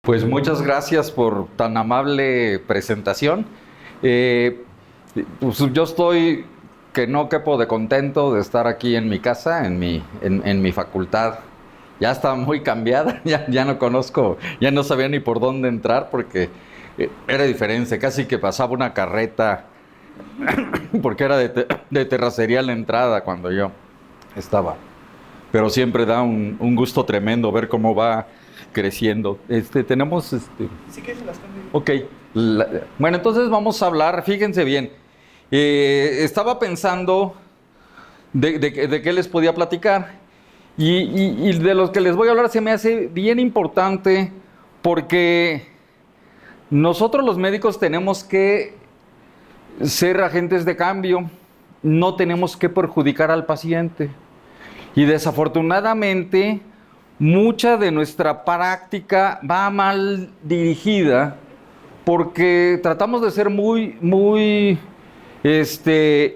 Pues muchas gracias por tan amable presentación. Eh, pues yo estoy que no quepo de contento de estar aquí en mi casa, en mi facultad. Ya está muy cambiada, ya no conozco, ya no sabía ni por dónde entrar porque era diferente, casi que pasaba una carreta porque era de terracería la entrada cuando yo estaba. Pero siempre da un gusto tremendo ver cómo va creciendo. Tenemos. Sí que se las cambio. Ok. Bueno, entonces vamos a hablar, fíjense bien. Estaba pensando de qué les podía platicar. Y de los que les voy a hablar se me hace bien importante porque nosotros los médicos tenemos que ser agentes de cambio, no tenemos que perjudicar al paciente. Y desafortunadamente, mucha de nuestra práctica va mal dirigida porque tratamos de ser muy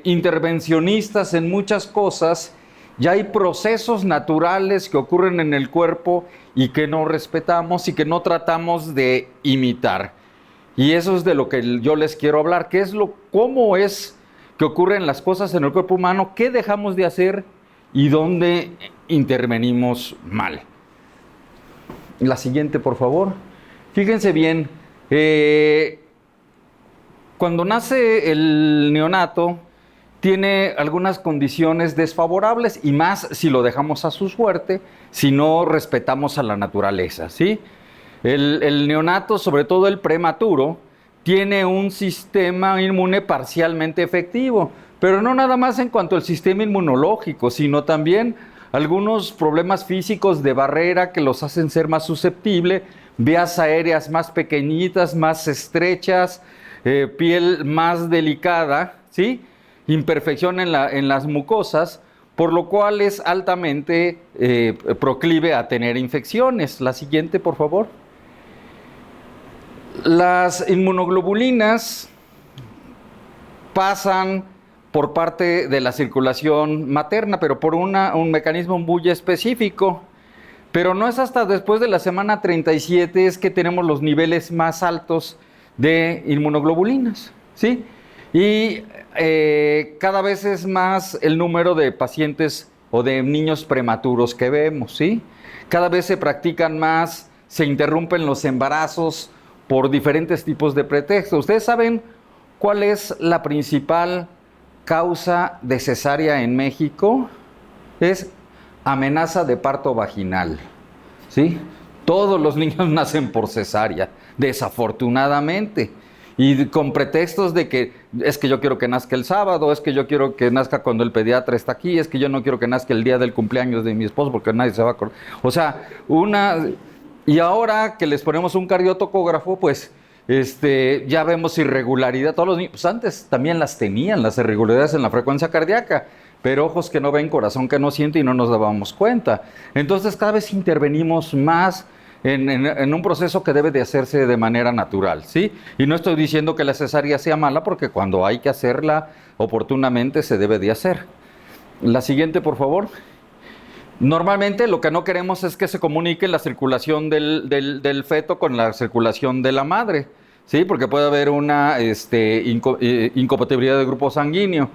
intervencionistas en muchas cosas. Ya hay procesos naturales que ocurren en el cuerpo y que no respetamos y que no tratamos de imitar. Y eso es de lo que yo les quiero hablar, cómo es que ocurren las cosas en el cuerpo humano, qué dejamos de hacer y dónde intervenimos mal. La siguiente, por favor. Fíjense bien, cuando nace el neonato, tiene algunas condiciones desfavorables y más si lo dejamos a su suerte, si no respetamos a la naturaleza, ¿sí? El neonato, sobre todo el prematuro, tiene un sistema inmune parcialmente efectivo, pero no nada más en cuanto al sistema inmunológico, sino también algunos problemas físicos de barrera que los hacen ser más susceptibles, vías aéreas más pequeñitas, más estrechas, piel más delicada, ¿sí? Imperfección en las mucosas, por lo cual es altamente proclive a tener infecciones. La siguiente, por favor. Las inmunoglobulinas pasan por parte de la circulación materna, pero por un mecanismo muy específico. Pero no es hasta después de la semana 37 es que tenemos los niveles más altos de inmunoglobulinas, ¿sí? Y cada vez es más el número de pacientes o de niños prematuros que vemos, ¿sí? Cada vez se practican más, se interrumpen los embarazos por diferentes tipos de pretextos. ¿Ustedes saben cuál es la principal causa de cesárea en México? Es amenaza de parto vaginal, ¿sí? Todos los niños nacen por cesárea, desafortunadamente. Y con pretextos de que es que yo quiero que nazca el sábado, es que yo quiero que nazca cuando el pediatra está aquí, es que yo no quiero que nazca el día del cumpleaños de mi esposo porque nadie se va a acordar. O sea, y ahora que les ponemos un cardiotocógrafo, pues ya vemos irregularidad. Todos los niños, pues antes también las tenían, las irregularidades en la frecuencia cardíaca, pero ojos que no ven, corazón que no siente y no nos dábamos cuenta. Entonces cada vez intervenimos más en un proceso que debe de hacerse de manera natural, ¿sí? Y no estoy diciendo que la cesárea sea mala, porque cuando hay que hacerla oportunamente se debe de hacer. La siguiente, por favor. Normalmente lo que no queremos es que se comunique la circulación del feto con la circulación de la madre, ¿sí? Porque puede haber una incompatibilidad de grupo sanguíneo.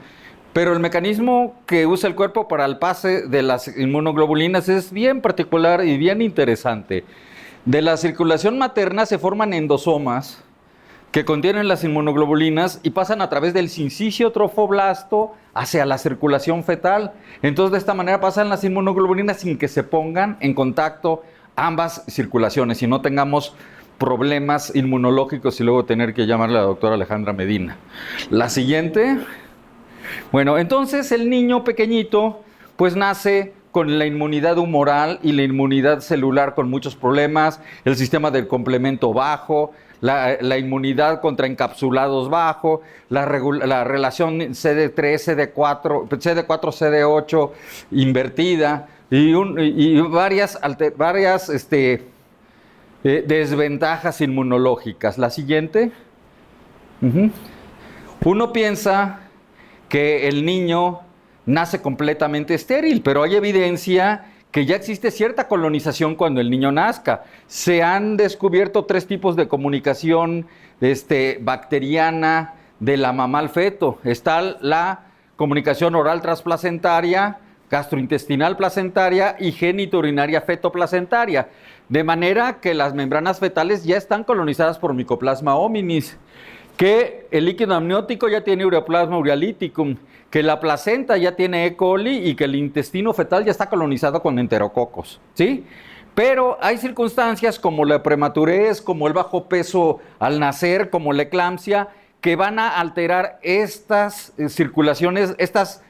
Pero el mecanismo que usa el cuerpo para el pase de las inmunoglobulinas es bien particular y bien interesante. De la circulación materna se forman endosomas que contienen las inmunoglobulinas y pasan a través del sincicio trofoblasto hacia la circulación fetal. Entonces, de esta manera pasan las inmunoglobulinas sin que se pongan en contacto ambas circulaciones y no tengamos problemas inmunológicos y luego tener que llamarle a la doctora Alejandra Medina. La siguiente. Bueno, entonces el niño pequeñito pues nace con la inmunidad humoral y la inmunidad celular con muchos problemas, el sistema del complemento bajo, la inmunidad contra encapsulados bajo, la relación CD3, CD4, CD8 invertida y varias desventajas inmunológicas. La siguiente. Uno piensa que el niño nace completamente estéril, pero hay evidencia que ya existe cierta colonización cuando el niño nazca. Se han descubierto 3 tipos de comunicación bacteriana de la mamá al feto. Está la comunicación oral transplacentaria, gastrointestinal placentaria y genitourinaria fetoplacentaria. De manera que las membranas fetales ya están colonizadas por Mycoplasma hominis, que el líquido amniótico ya tiene Ureaplasma urealyticum, que la placenta ya tiene E. coli y que el intestino fetal ya está colonizado con enterococos, ¿sí? Pero hay circunstancias como la prematurez, como el bajo peso al nacer, como la eclampsia, que van a alterar estas circulaciones, estas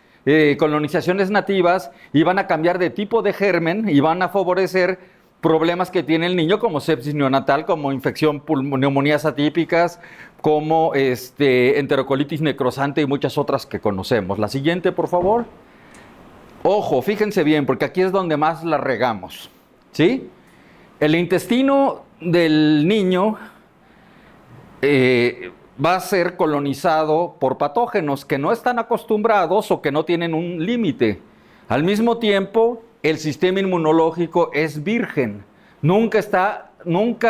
colonizaciones nativas, y van a cambiar de tipo de germen y van a favorecer problemas que tiene el niño, como sepsis neonatal, como infección, neumonías atípicas, como enterocolitis necrosante y muchas otras que conocemos. La siguiente, por favor. Ojo, fíjense bien, porque aquí es donde más la regamos, ¿sí? El intestino del niño va a ser colonizado por patógenos que no están acostumbrados o que no tienen un límite. Al mismo tiempo, el sistema inmunológico es virgen, nunca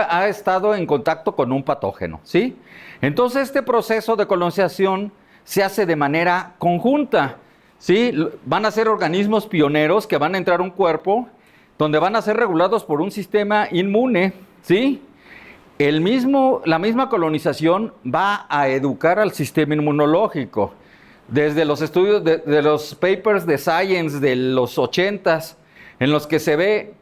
ha estado en contacto con un patógeno, ¿sí? Entonces este proceso de colonización se hace de manera conjunta, ¿sí? Van a ser organismos pioneros que van a entrar a un cuerpo donde van a ser regulados por un sistema inmune, ¿sí? La misma colonización va a educar al sistema inmunológico. Desde los estudios de los papers de Science de los 80s, en los que se ve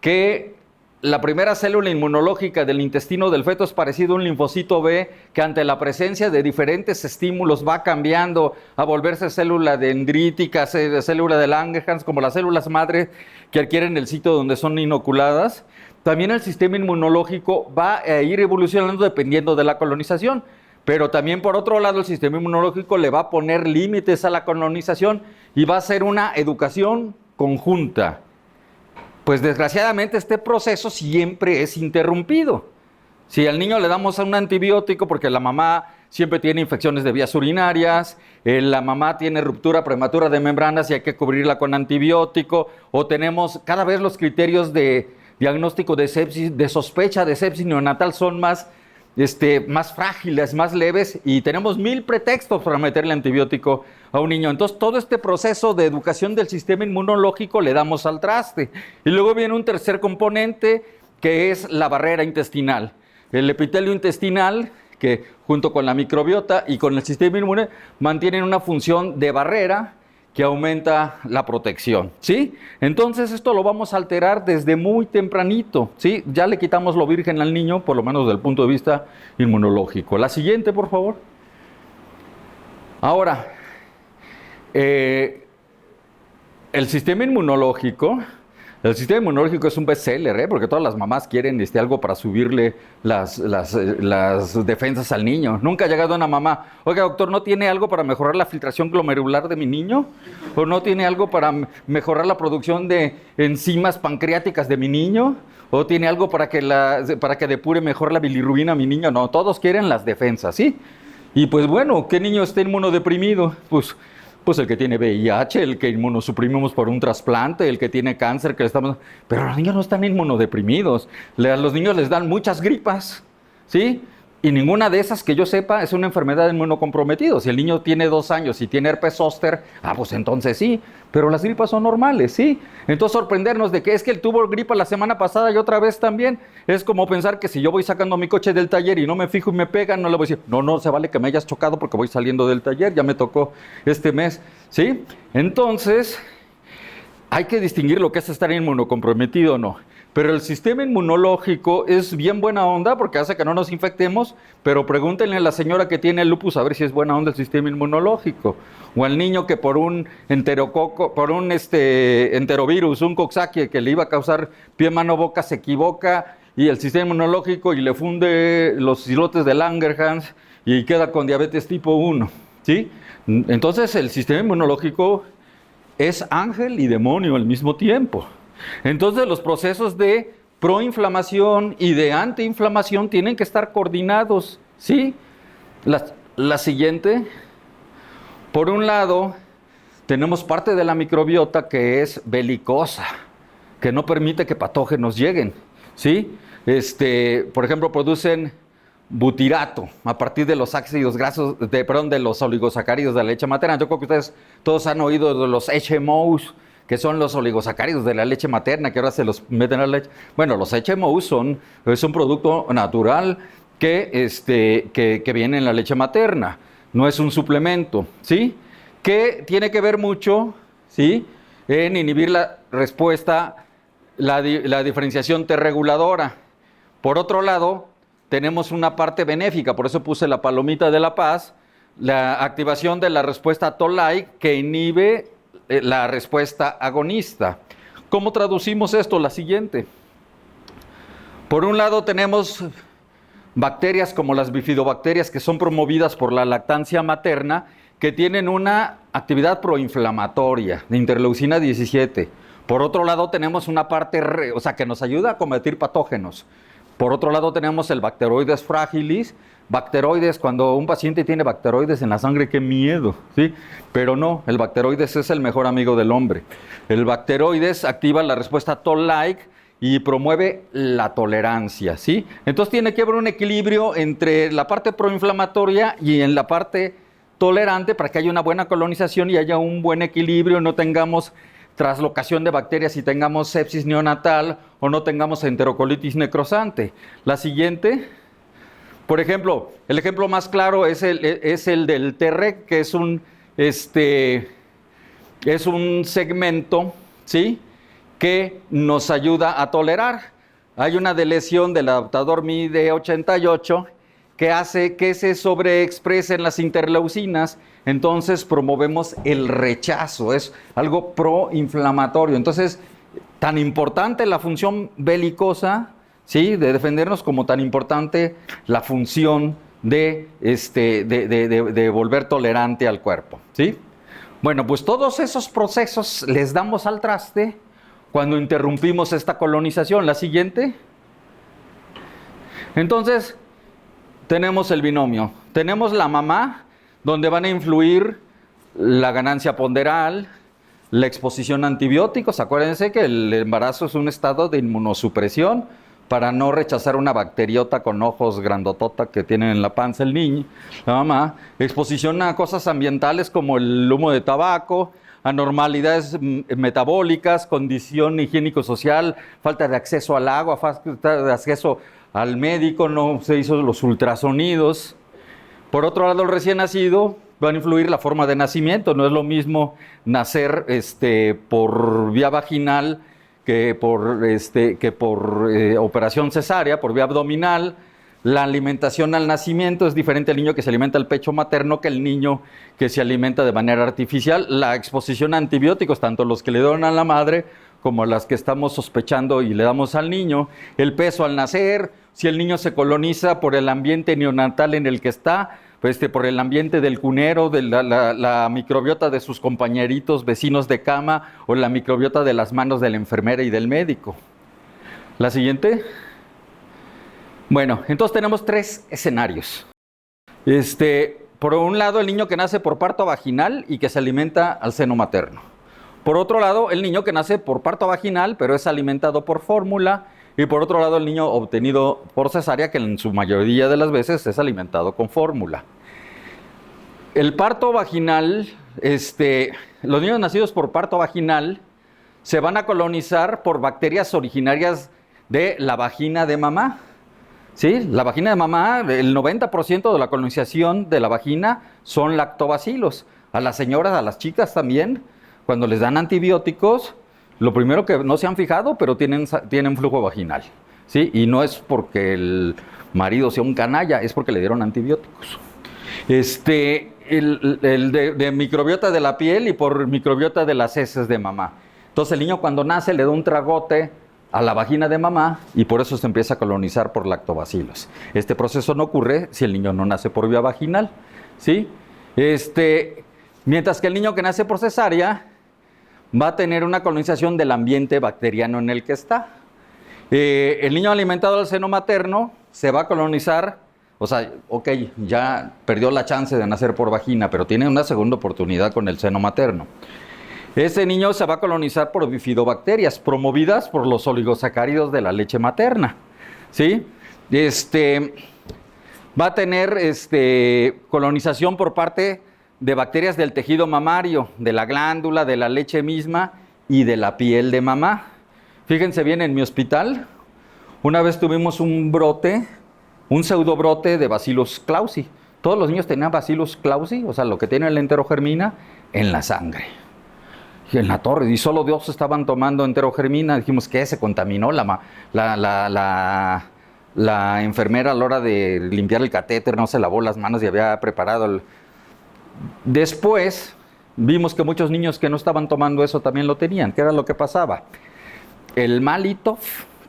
que la primera célula inmunológica del intestino del feto es parecido a un linfocito B, que ante la presencia de diferentes estímulos va cambiando a volverse célula dendrítica, célula de Langerhans, como las células madre que adquieren el sitio donde son inoculadas. También el sistema inmunológico va a ir evolucionando dependiendo de la colonización. Pero también, por otro lado, el sistema inmunológico le va a poner límites a la colonización y va a ser una educación conjunta. Pues desgraciadamente este proceso siempre es interrumpido. Si al niño le damos un antibiótico, porque la mamá siempre tiene infecciones de vías urinarias, la mamá tiene ruptura prematura de membranas y hay que cubrirla con antibiótico, o tenemos cada vez los criterios de diagnóstico de sepsis, de sospecha de sepsis neonatal son más frágiles, más leves, y tenemos 1000 pretextos para meterle antibiótico a un niño. Entonces, todo este proceso de educación del sistema inmunológico le damos al traste. Y luego viene un tercer componente, que es la barrera intestinal. El epitelio intestinal, que junto con la microbiota y con el sistema inmune, mantienen una función de barrera que aumenta la protección, ¿sí? Entonces esto lo vamos a alterar desde muy tempranito, ¿sí? Ya le quitamos lo virgen al niño, por lo menos desde el punto de vista inmunológico. La siguiente, por favor. Ahora, el sistema inmunológico es un bestseller, porque todas las mamás quieren algo para subirle las defensas al niño. Nunca ha llegado una mamá, oiga doctor, ¿no tiene algo para mejorar la filtración glomerular de mi niño? ¿O no tiene algo para mejorar la producción de enzimas pancreáticas de mi niño? ¿O tiene algo para que depure mejor la bilirrubina a mi niño? No, todos quieren las defensas, ¿sí? Y pues bueno, ¿qué niño está inmunodeprimido? Pues el que tiene VIH, el que inmunosuprimimos por un trasplante, el que tiene cáncer, pero los niños no están inmunodeprimidos. A los niños les dan muchas gripas, ¿sí? Y ninguna de esas que yo sepa es una enfermedad inmunocomprometida. Si el niño tiene 2 años y tiene herpes zóster, pues entonces sí, pero las gripas son normales, ¿sí? Entonces sorprendernos de que es que él tuvo gripa la semana pasada y otra vez también, es como pensar que si yo voy sacando mi coche del taller y no me fijo y me pegan, no le voy a decir, no se vale que me hayas chocado porque voy saliendo del taller, ya me tocó este mes, ¿sí? Entonces, hay que distinguir lo que es estar inmunocomprometido o no. Pero el sistema inmunológico es bien buena onda porque hace que no nos infectemos, pero pregúntenle a la señora que tiene lupus a ver si es buena onda el sistema inmunológico. O al niño que por un enterovirus, un coxsackie que le iba a causar pie, mano, boca, se equivoca y el sistema inmunológico y le funde los islotes de Langerhans y queda con diabetes tipo 1, ¿sí? Entonces el sistema inmunológico es ángel y demonio al mismo tiempo. Entonces los procesos de proinflamación y de antiinflamación tienen que estar coordinados, ¿sí? La siguiente, por un lado, tenemos parte de la microbiota que es belicosa, que no permite que patógenos lleguen, ¿sí? Por ejemplo, producen butirato a partir de los ácidos grasos, de los oligosacáridos de la leche materna. Yo creo que ustedes todos han oído de los HMOs, que son los oligosacáridos de la leche materna, que ahora se los meten a la leche. Bueno, los HMOs es un producto natural que viene en la leche materna, no es un suplemento, ¿sí? Que tiene que ver mucho, ¿sí?, en inhibir la respuesta, la diferenciación T reguladora. Por otro lado, tenemos una parte benéfica, por eso puse la palomita de la paz, la activación de la respuesta Toll-like que inhibe la respuesta agonista. ¿Cómo traducimos esto? La siguiente. Por un lado tenemos bacterias como las bifidobacterias que son promovidas por la lactancia materna, que tienen una actividad proinflamatoria de interleucina 17. Por otro lado tenemos una parte, que nos ayuda a combatir patógenos. Por otro lado tenemos el Bacteroides fragilis. Bacteroides, cuando un paciente tiene bacteroides en la sangre, qué miedo, ¿sí? Pero no, el bacteroides es el mejor amigo del hombre. El bacteroides activa la respuesta Toll-like y promueve la tolerancia, ¿sí? Entonces tiene que haber un equilibrio entre la parte proinflamatoria y en la parte tolerante para que haya una buena colonización y haya un buen equilibrio, no tengamos traslocación de bacterias y tengamos sepsis neonatal o no tengamos enterocolitis necrosante. La siguiente, por ejemplo, el ejemplo más claro es el del TREC, que es un segmento, ¿sí?, que nos ayuda a tolerar. Hay una deleción del adaptador MID88 que hace que se sobreexpresen las interleucinas, entonces promovemos el rechazo, es algo proinflamatorio. Entonces, tan importante la función belicosa, ¿sí?, de defendernos, como tan importante la función de volver tolerante al cuerpo, ¿sí? Bueno, pues todos esos procesos les damos al traste cuando interrumpimos esta colonización. La siguiente. Entonces, tenemos el binomio. Tenemos la mamá, donde van a influir la ganancia ponderal, la exposición a antibióticos. Acuérdense que el embarazo es un estado de inmunosupresión para no rechazar una bacteriota con ojos grandotota que tienen en la panza el niño, la mamá. Exposición a cosas ambientales como el humo de tabaco, anormalidades metabólicas, condición higiénico-social, falta de acceso al agua, falta de acceso al médico, no se hizo los ultrasonidos. Por otro lado, el recién nacido va a influir la forma de nacimiento. No es lo mismo nacer por vía vaginal que por operación cesárea, por vía abdominal. La alimentación al nacimiento es diferente al niño que se alimenta al pecho materno que el niño que se alimenta de manera artificial. La exposición a antibióticos, tanto los que le dan a la madre como las que estamos sospechando y le damos al niño. El peso al nacer, si el niño se coloniza por el ambiente neonatal en el que está, por el ambiente del cunero, de la microbiota de sus compañeritos vecinos de cama o la microbiota de las manos de la enfermera y del médico. La siguiente. Bueno, entonces tenemos tres escenarios. Por un lado, el niño que nace por parto vaginal y que se alimenta al seno materno. Por otro lado, el niño que nace por parto vaginal, pero es alimentado por fórmula. Y por otro lado, el niño obtenido por cesárea, que en su mayoría de las veces es alimentado con fórmula. El parto vaginal, los niños nacidos por parto vaginal se van a colonizar por bacterias originarias de la vagina de mamá. ¿Sí? La vagina de mamá, el 90% de la colonización de la vagina son lactobacilos. A las señoras, a las chicas también, cuando les dan antibióticos, lo primero que no se han fijado, pero tienen flujo vaginal, ¿sí? Y no es porque el marido sea un canalla, es porque le dieron antibióticos. De microbiota de la piel y por microbiota de las heces de mamá. Entonces el niño cuando nace le da un tragote a la vagina de mamá y por eso se empieza a colonizar por lactobacilos. Este proceso no ocurre si el niño no nace por vía vaginal, ¿sí? Mientras que el niño que nace por cesárea va a tener una colonización del ambiente bacteriano en el que está. El niño alimentado al seno materno se va a colonizar, ya perdió la chance de nacer por vagina, pero tiene una segunda oportunidad con el seno materno. Ese niño se va a colonizar por bifidobacterias promovidas por los oligosacáridos de la leche materna, ¿sí? Va a tener colonización por parte de bacterias del tejido mamario, de la glándula, de la leche misma y de la piel de mamá. Fíjense bien, en mi hospital, una vez tuvimos un brote, un pseudobrote de Bacillus clausi. Todos los niños tenían Bacillus clausi, o sea, lo que tiene la enterogermina, en la sangre. Y en la torre, y solo 2 estaban tomando enterogermina. Dijimos que se contaminó la enfermera a la hora de limpiar el catéter, no se lavó las manos y había preparado Después vimos que muchos niños que no estaban tomando eso también lo tenían. ¿Qué era lo que pasaba? El Malitov,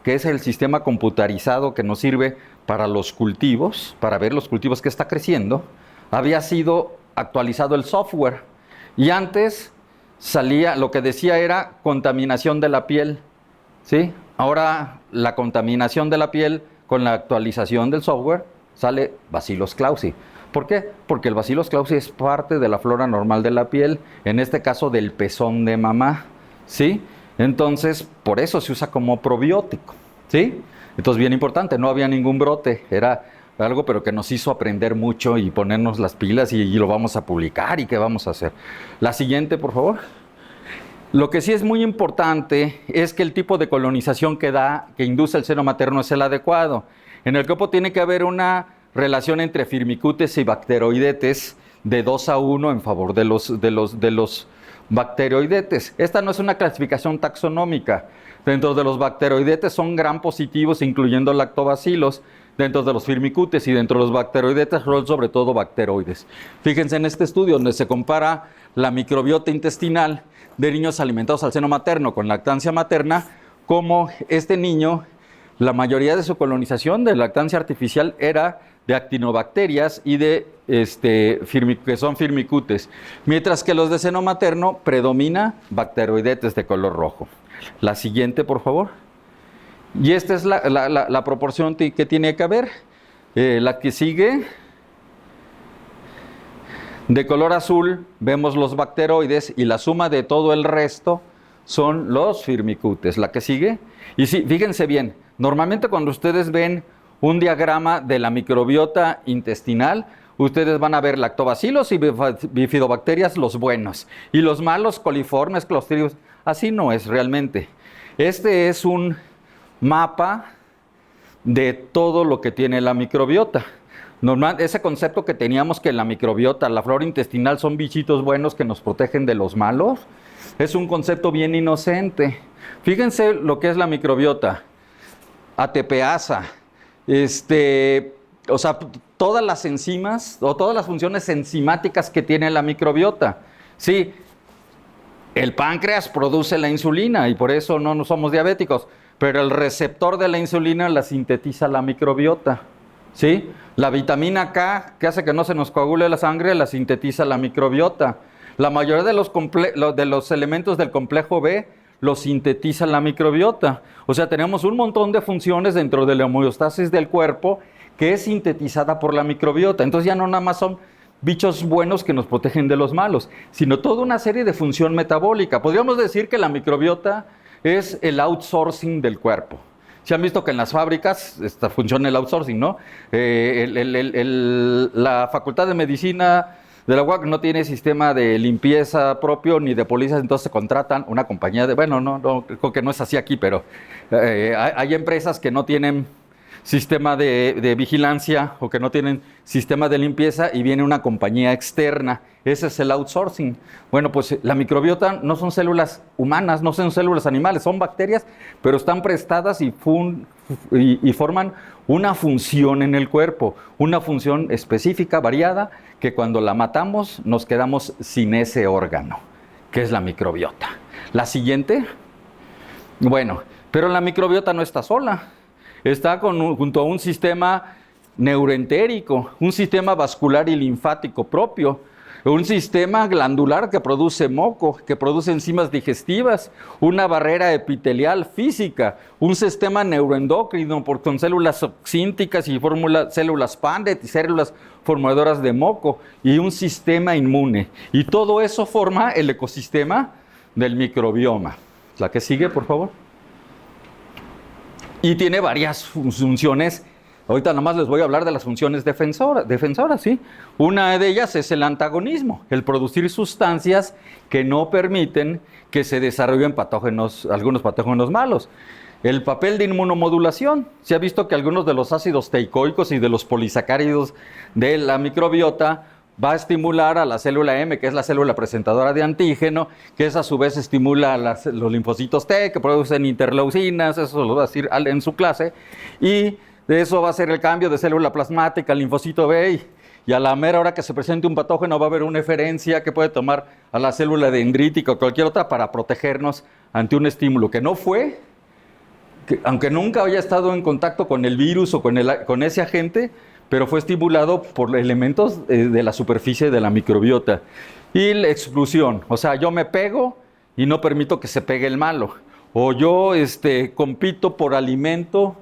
que es el sistema computarizado que nos sirve para los cultivos, para ver los cultivos que está creciendo, había sido actualizado el software. Y antes salía, lo que decía era contaminación de la piel, ¿sí? Ahora la contaminación de la piel con la actualización del software sale Bacillus clausi. ¿Por qué? Porque el Bacillus clausi es parte de la flora normal de la piel, en este caso del pezón de mamá, ¿sí? Entonces, por eso se usa como probiótico, ¿sí? Entonces, bien importante, no había ningún brote, era algo pero que nos hizo aprender mucho y ponernos las pilas y lo vamos a publicar y qué vamos a hacer. La siguiente, por favor. Lo que sí es muy importante es que el tipo de colonización que induce el seno materno es el adecuado. En el cuerpo tiene que haber una relación entre firmicutes y bacteroidetes de 2:1 en favor de los bacteroidetes. Esta no es una clasificación taxonómica. Dentro de los bacteroidetes son gram positivos, incluyendo lactobacilos. Dentro de los firmicutes y dentro de los bacteroidetes son sobre todo bacteroides. Fíjense en este estudio donde se compara la microbiota intestinal de niños alimentados al seno materno con lactancia materna, como este niño, la mayoría de su colonización de lactancia artificial era de actinobacterias y de que son firmicutes, mientras que los de seno materno predomina bacteroidetes de color rojo. La siguiente, por favor. Y esta es la proporción que tiene que haber. La que sigue, de color azul, vemos los bacteroides y la suma de todo el resto son los firmicutes. La que sigue, y sí, fíjense bien, normalmente cuando ustedes ven un diagrama de la microbiota intestinal, ustedes van a ver lactobacilos y bifidobacterias, los buenos, y los malos, coliformes, clostridios. Así no es realmente. Este es un mapa de todo lo que tiene la microbiota. Ese concepto que teníamos que la microbiota, la flora intestinal son bichitos buenos que nos protegen de los malos, es un concepto bien inocente. Fíjense lo que es la microbiota. ATPasa, o sea, todas las enzimas o todas las funciones enzimáticas que tiene la microbiota. Sí, el páncreas produce la insulina y por eso no somos diabéticos, pero el receptor de la insulina la sintetiza la microbiota, ¿sí? La vitamina K, que hace que no se nos coagule la sangre, la sintetiza la microbiota. La mayoría de los elementos del complejo B los sintetiza la microbiota. O sea, tenemos un montón de funciones dentro de la homeostasis del cuerpo que es sintetizada por la microbiota. Entonces ya no nada más son bichos buenos que nos protegen de los malos, sino toda una serie de función metabólica. Podríamos decir que la microbiota es el outsourcing del cuerpo. Se han visto que en las fábricas funciona el outsourcing, ¿no? La Facultad de Medicina de la UAC no tiene sistema de limpieza propio ni de pólizas, entonces se contratan una compañía de... Bueno, no, creo que no es así aquí, pero hay empresas que no tienen sistema de vigilancia o que no tienen sistema de limpieza y viene una compañía externa. Ese es el outsourcing. Bueno, pues la microbiota no son células humanas, no son células animales, son bacterias, pero están prestadas y forman una función en el cuerpo, una función específica, variada, que cuando la matamos nos quedamos sin ese órgano, que es la microbiota. La siguiente. Bueno, pero la microbiota no está sola. Está junto a un sistema neuroentérico, un sistema vascular y linfático propio, un sistema glandular que produce moco, que produce enzimas digestivas, una barrera epitelial física, un sistema neuroendocrino con células oxínticas y células Pandet y células formadoras de moco, y un sistema inmune. Y todo eso forma el ecosistema del microbioma. La que sigue, por favor. Y tiene varias funciones. Ahorita nomás les voy a hablar de las funciones defensoras, ¿sí? Una de ellas es el antagonismo, el producir sustancias que no permiten que se desarrollen algunos patógenos malos. El papel de inmunomodulación. Se ha visto que algunos de los ácidos teicoicos y de los polisacáridos de la microbiota va a estimular a la célula M, que es la célula presentadora de antígeno, que esa a su vez estimula a los linfocitos T, que producen interleucinas, eso lo va a decir en su clase, y de eso va a ser el cambio de célula plasmática al linfocito B, y a la mera hora que se presente un patógeno va a haber una eferencia que puede tomar a la célula dendrítica o cualquier otra para protegernos ante un estímulo que no fue, que, aunque nunca haya estado en contacto con el virus o con ese agente, pero fue estimulado por elementos de la superficie de la microbiota. Y la exclusión, o sea, yo me pego y no permito que se pegue el malo. O yo compito por alimento,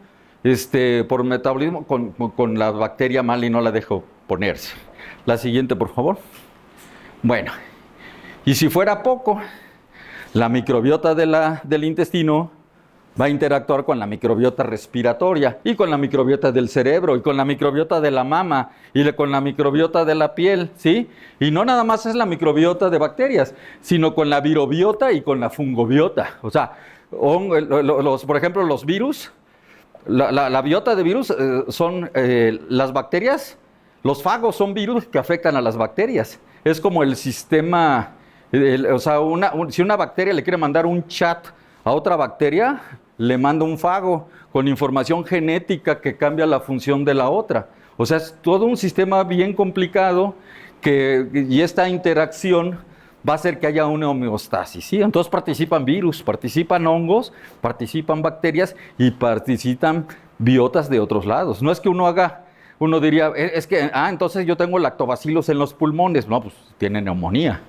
por metabolismo con la bacteria mala y no la dejo ponerse. La siguiente, por favor. Bueno, y si fuera poco, la microbiota del intestino va a interactuar con la microbiota respiratoria y con la microbiota del cerebro y con la microbiota de la mama y con la microbiota de la piel, ¿sí? Y no nada más es la microbiota de bacterias, sino con la virobiota y con la fungobiota. O sea, por ejemplo, los virus, la biota de virus son las bacterias, los fagos son virus que afectan a las bacterias. Es como el sistema, o sea, si una bacteria le quiere mandar un chat a otra bacteria, le manda un fago con información genética que cambia la función de la otra. O sea, es todo un sistema bien complicado y esta interacción va a hacer que haya una homeostasis, ¿sí? Entonces participan virus, participan hongos, participan bacterias y participan biotas de otros lados. No es que uno diría, entonces yo tengo lactobacilos en los pulmones. No, pues tiene neumonía.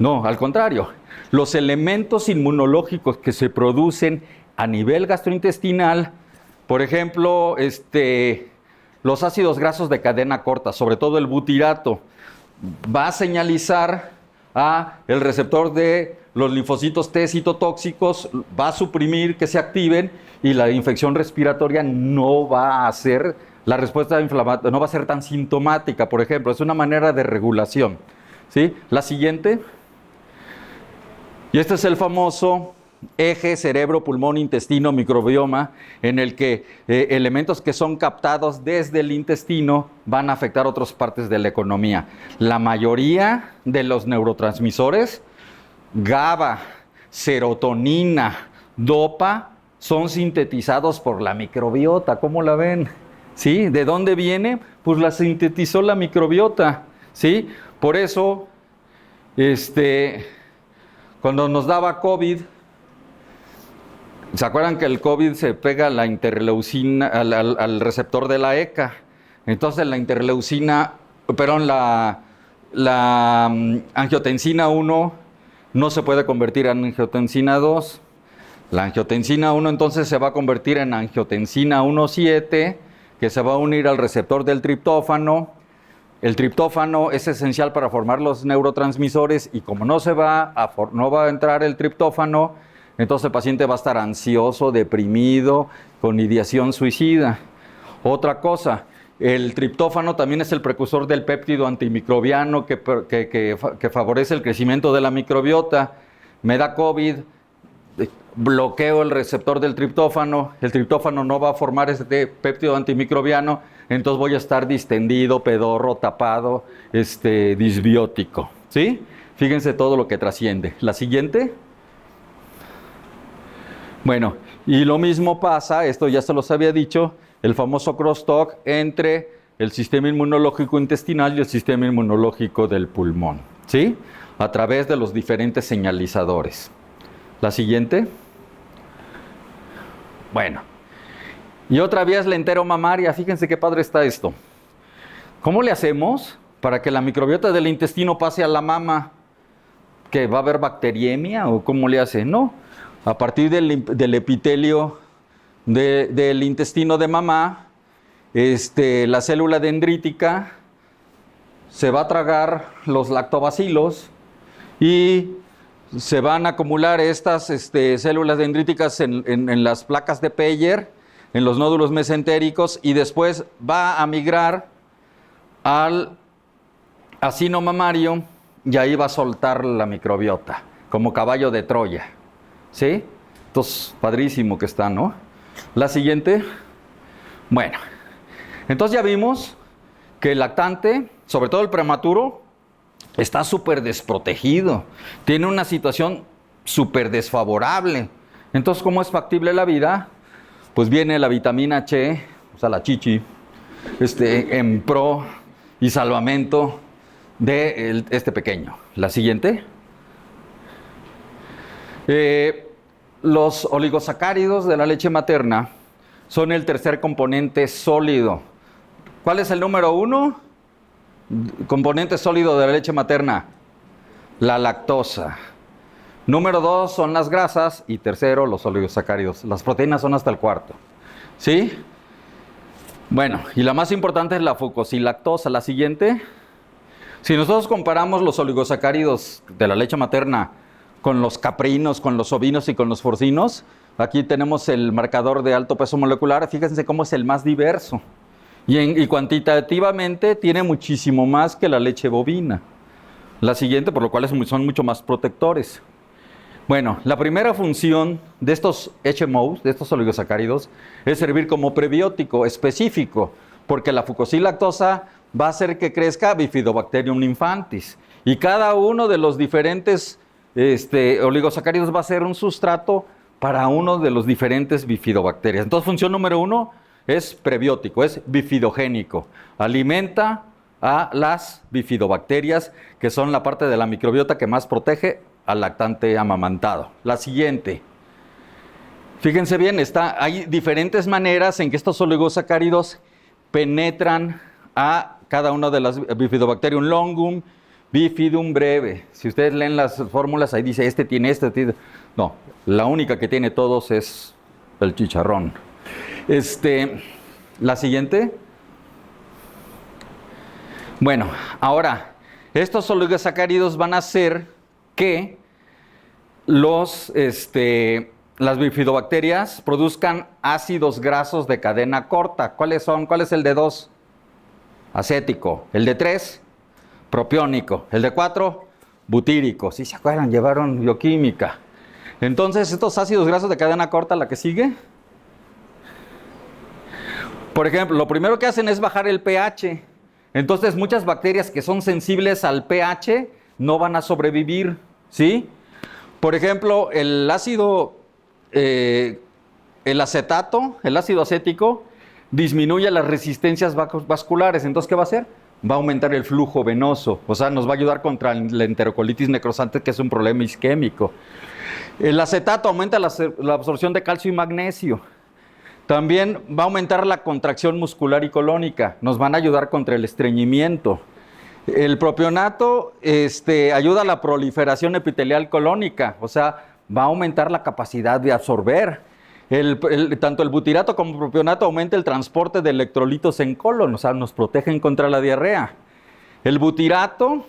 No, al contrario. Los elementos inmunológicos que se producen a nivel gastrointestinal, por ejemplo, los ácidos grasos de cadena corta, sobre todo el butirato, va a señalizar a el receptor de los linfocitos T citotóxicos, va a suprimir que se activen y la infección respiratoria no va a ser, la respuesta inflamatoria no va a ser tan sintomática, por ejemplo, es una manera de regulación, ¿sí? La siguiente. Y este es el famoso eje cerebro, pulmón, intestino, microbioma, en el que elementos que son captados desde el intestino van a afectar otras partes de la economía. La mayoría de los neurotransmisores, GABA, serotonina, dopa, son sintetizados por la microbiota. ¿Cómo la ven? ¿Sí? ¿De dónde viene? Pues la sintetizó la microbiota, ¿sí? Por eso, cuando nos daba COVID, ¿se acuerdan que el COVID se pega a la interleucina, al receptor de la ECA? Entonces la interleucina, la angiotensina 1 no se puede convertir en angiotensina 2. La angiotensina 1 entonces se va a convertir en angiotensina 1,7, que se va a unir al receptor del triptófano. El triptófano es esencial para formar los neurotransmisores y como no va a entrar el triptófano, entonces el paciente va a estar ansioso, deprimido, con ideación suicida. Otra cosa, el triptófano también es el precursor del péptido antimicrobiano que favorece el crecimiento de la microbiota. Me da COVID, bloqueo el receptor del triptófano, el triptófano no va a formar este péptido antimicrobiano, entonces voy a estar distendido, pedorro, tapado, disbiótico, ¿sí? Fíjense todo lo que trasciende. La siguiente. Bueno, y lo mismo pasa, esto ya se los había dicho, el famoso crosstalk entre el sistema inmunológico intestinal y el sistema inmunológico del pulmón, ¿sí? A través de los diferentes señalizadores. La siguiente. Bueno, y otra vez la enteromamaria, fíjense qué padre está esto. ¿Cómo le hacemos para que la microbiota del intestino pase a la mama? ¿Que va a haber bacteriemia o cómo le hace? No. A partir del epitelio del intestino de mamá, la célula dendrítica se va a tragar los lactobacilos y se van a acumular estas células dendríticas en las placas de Peyer, en los nódulos mesentéricos, y después va a migrar al acino mamario y ahí va a soltar la microbiota, como caballo de Troya. ¿Sí? Entonces, padrísimo que está, ¿no? La siguiente. Bueno, entonces ya vimos que el lactante, sobre todo el prematuro, está súper desprotegido, tiene una situación súper desfavorable. Entonces, ¿cómo es factible la vida? Pues viene la vitamina H, o sea, la chichi, en pro y salvamento de este pequeño. La siguiente. Los oligosacáridos de la leche materna son el tercer componente sólido. ¿Cuál es el número 1? Componente sólido de la leche materna, la lactosa. Número 2 son las grasas y tercero los oligosacáridos. Las proteínas son hasta el cuarto. ¿Sí? Bueno, y la más importante es la fucosilactosa. La siguiente. Si nosotros comparamos los oligosacáridos de la leche materna con los caprinos, con los ovinos y con los porcinos, aquí tenemos el marcador de alto peso molecular. Fíjense cómo es el más diverso. Y cuantitativamente tiene muchísimo más que la leche bovina. La siguiente, por lo cual son mucho más protectores. Bueno, la primera función de estos HMOs, de estos oligosacáridos, es servir como prebiótico específico, porque la fucosilactosa va a hacer que crezca Bifidobacterium infantis. Y cada uno de los diferentes oligosacáridos va a ser un sustrato para uno de los diferentes bifidobacterias. Entonces, función número 1 es prebiótico, es bifidogénico. Alimenta a las bifidobacterias, que son la parte de la microbiota que más protege al lactante amamantado. La siguiente. Fíjense bien, hay diferentes maneras en que estos oligosacáridos penetran a cada una de las Bifidobacterium longum, Bifidum breve. Si ustedes leen las fórmulas, ahí dice, tiene. No, la única que tiene todos es el chicharrón. La siguiente. Bueno, ahora, estos oligosacáridos van a hacer que las bifidobacterias produzcan ácidos grasos de cadena corta. ¿Cuáles son? ¿Cuál es el de 2? Acético. El de 3, propiónico. El de 4, butírico. ¿Sí se acuerdan? Llevaron bioquímica. Entonces, estos ácidos grasos de cadena corta, la que sigue. Por ejemplo, lo primero que hacen es bajar el pH. Entonces, muchas bacterias que son sensibles al pH no van a sobrevivir, ¿sí? Por ejemplo, el acetato, el ácido acético, disminuye las resistencias vasculares. Entonces, ¿qué va a hacer? Va a aumentar el flujo venoso. O sea, nos va a ayudar contra la enterocolitis necrosante, que es un problema isquémico. El acetato aumenta la absorción de calcio y magnesio. También va a aumentar la contracción muscular y colónica. Nos van a ayudar contra el estreñimiento. El propionato ayuda a la proliferación epitelial colónica. O sea, va a aumentar la capacidad de absorber. Tanto el butirato como el propionato aumenta el transporte de electrolitos en colon. O sea, nos protegen contra la diarrea. El butirato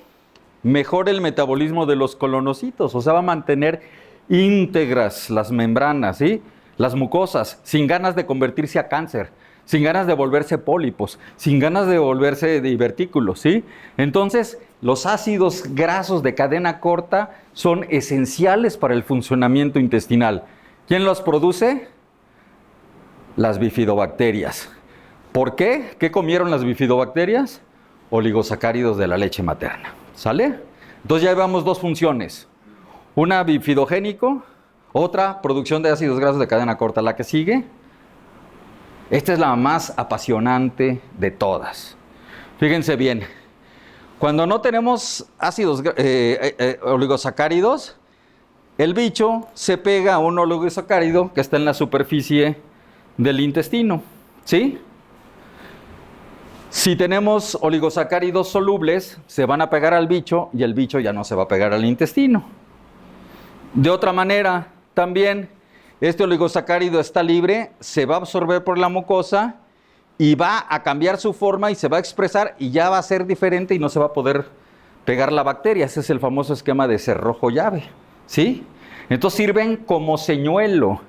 mejora el metabolismo de los colonocitos. O sea, va a mantener íntegras las membranas, ¿sí? Las mucosas, sin ganas de convertirse a cáncer, sin ganas de volverse pólipos, sin ganas de volverse divertículos, ¿sí? Entonces, los ácidos grasos de cadena corta son esenciales para el funcionamiento intestinal. ¿Quién los produce? Las bifidobacterias. ¿Por qué? ¿Qué comieron las bifidobacterias? Oligosacáridos de la leche materna. ¿Sale? Entonces ya llevamos dos funciones. Una bifidogénico, otra producción de ácidos grasos de cadena corta. La que sigue, esta es la más apasionante de todas. Fíjense bien, cuando no tenemos ácidos oligosacáridos, el bicho se pega a un oligosacárido que está en la superficie del intestino, ¿sí? Si tenemos oligosacáridos solubles, se van a pegar al bicho y el bicho ya no se va a pegar al intestino. De otra manera, también este oligosacárido está libre, se va a absorber por la mucosa y va a cambiar su forma y se va a expresar y ya va a ser diferente y no se va a poder pegar la bacteria. Ese es el famoso esquema de cerrojo llave, ¿sí? Entonces sirven como señuelo.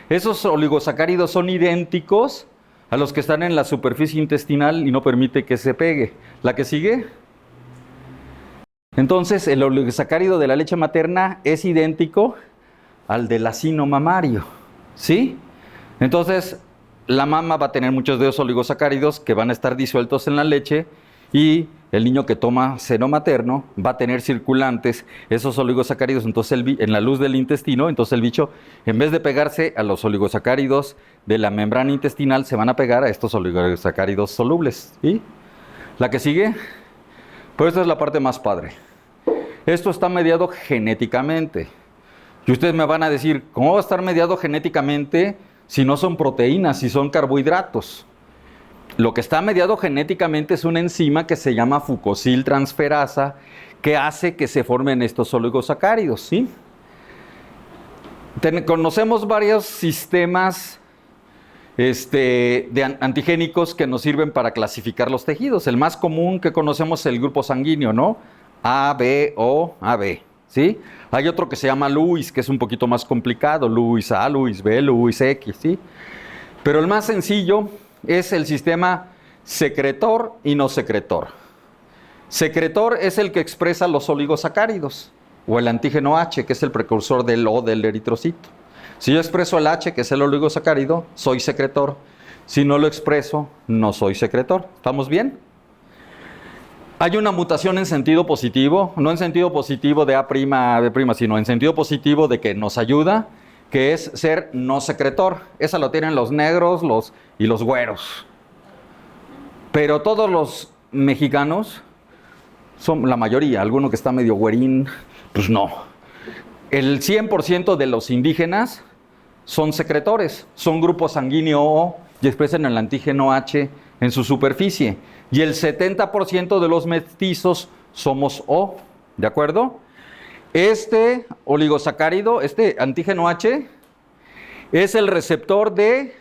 Esos oligosacáridos son idénticos a los que están en la superficie intestinal y no permite que se pegue. ¿La que sigue? Entonces, el oligosacárido de la leche materna es idéntico al del lacino mamario, ¿sí? Entonces, la mama va a tener muchos de esos oligosacáridos que van a estar disueltos en la leche y el niño que toma seno materno va a tener circulantes esos oligosacáridos entonces en la luz del intestino. Entonces el bicho, en vez de pegarse a los oligosacáridos de la membrana intestinal, se van a pegar a estos oligosacáridos solubles, ¿sí? La que sigue, pues esta es la parte más padre. Esto está mediado genéticamente. Y ustedes me van a decir, ¿cómo va a estar mediado genéticamente si no son proteínas, si son carbohidratos? Lo que está mediado genéticamente es una enzima que se llama fucosiltransferasa, que hace que se formen estos oligosacáridos, ¿sí? Conocemos varios sistemas antigénicos que nos sirven para clasificar los tejidos. El más común que conocemos es el grupo sanguíneo, ¿no? A, B, O, AB, ¿sí? Hay otro que se llama Lewis, que es un poquito más complicado, Lewis A, Lewis B, Lewis X, ¿sí? Pero el más sencillo es el sistema secretor y no secretor. Secretor es el que expresa los oligosacáridos, o el antígeno H, que es el precursor del O del eritrocito. Si yo expreso el H, que es el oligosacárido, soy secretor. Si no lo expreso, no soy secretor. ¿Estamos bien? Hay una mutación en sentido positivo, no en sentido positivo de A', B', sino en sentido positivo de que nos ayuda, que es ser no secretor. Esa lo tienen los negros y los güeros. Pero todos los mexicanos, son la mayoría, alguno que está medio güerín, pues no. El 100% de los indígenas son secretores, son grupo sanguíneo O y expresan el antígeno H en su superficie. Y el 70% de los mestizos somos O, ¿de acuerdo? Este oligosacárido, este antígeno H, es el receptor de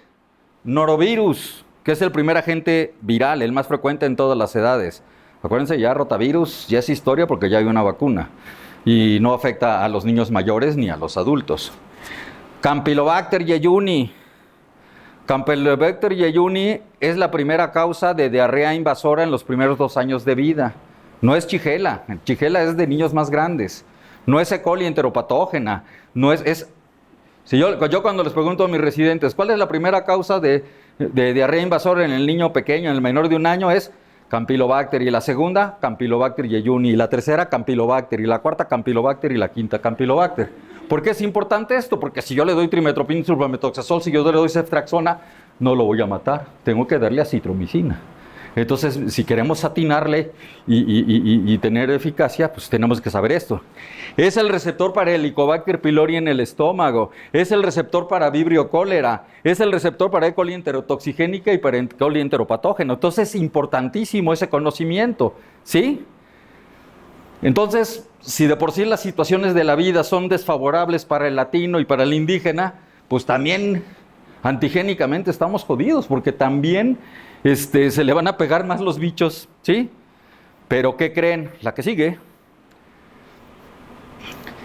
norovirus, que es el primer agente viral, el más frecuente en todas las edades. Acuérdense, ya rotavirus ya es historia porque ya hay una vacuna y no afecta a los niños mayores ni a los adultos. Campylobacter jejuni. Campylobacter jejuni es la primera causa de diarrea invasora en los primeros 2 años de vida. No es Shigella. Shigella es de niños más grandes. No es E. coli enteropatógena. No es si yo cuando les pregunto a mis residentes, ¿cuál es la primera causa de diarrea invasora en el niño pequeño, en el menor de 1 año? Es Campylobacter. Y la segunda, Campylobacter jejuni. Y la tercera, Campylobacter. Y la cuarta, Campylobacter. Y la quinta, Campylobacter. ¿Por qué es importante esto? Porque si yo le doy trimetoprim, sulfametoxazol, si yo le doy ceftriaxona, no lo voy a matar. Tengo que darle acitromicina. Entonces, si queremos atinarle y tener eficacia, pues tenemos que saber esto. Es el receptor para Helicobacter pylori en el estómago. Es el receptor para Vibrio cólera. Es el receptor para E. coli enterotoxigénica y para E. coli enteropatógeno. Entonces, es importantísimo ese conocimiento, ¿sí? Entonces, si de por sí las situaciones de la vida son desfavorables para el latino y para el indígena, pues también antigénicamente estamos jodidos, porque también se le van a pegar más los bichos, ¿sí? Pero ¿qué creen? La que sigue.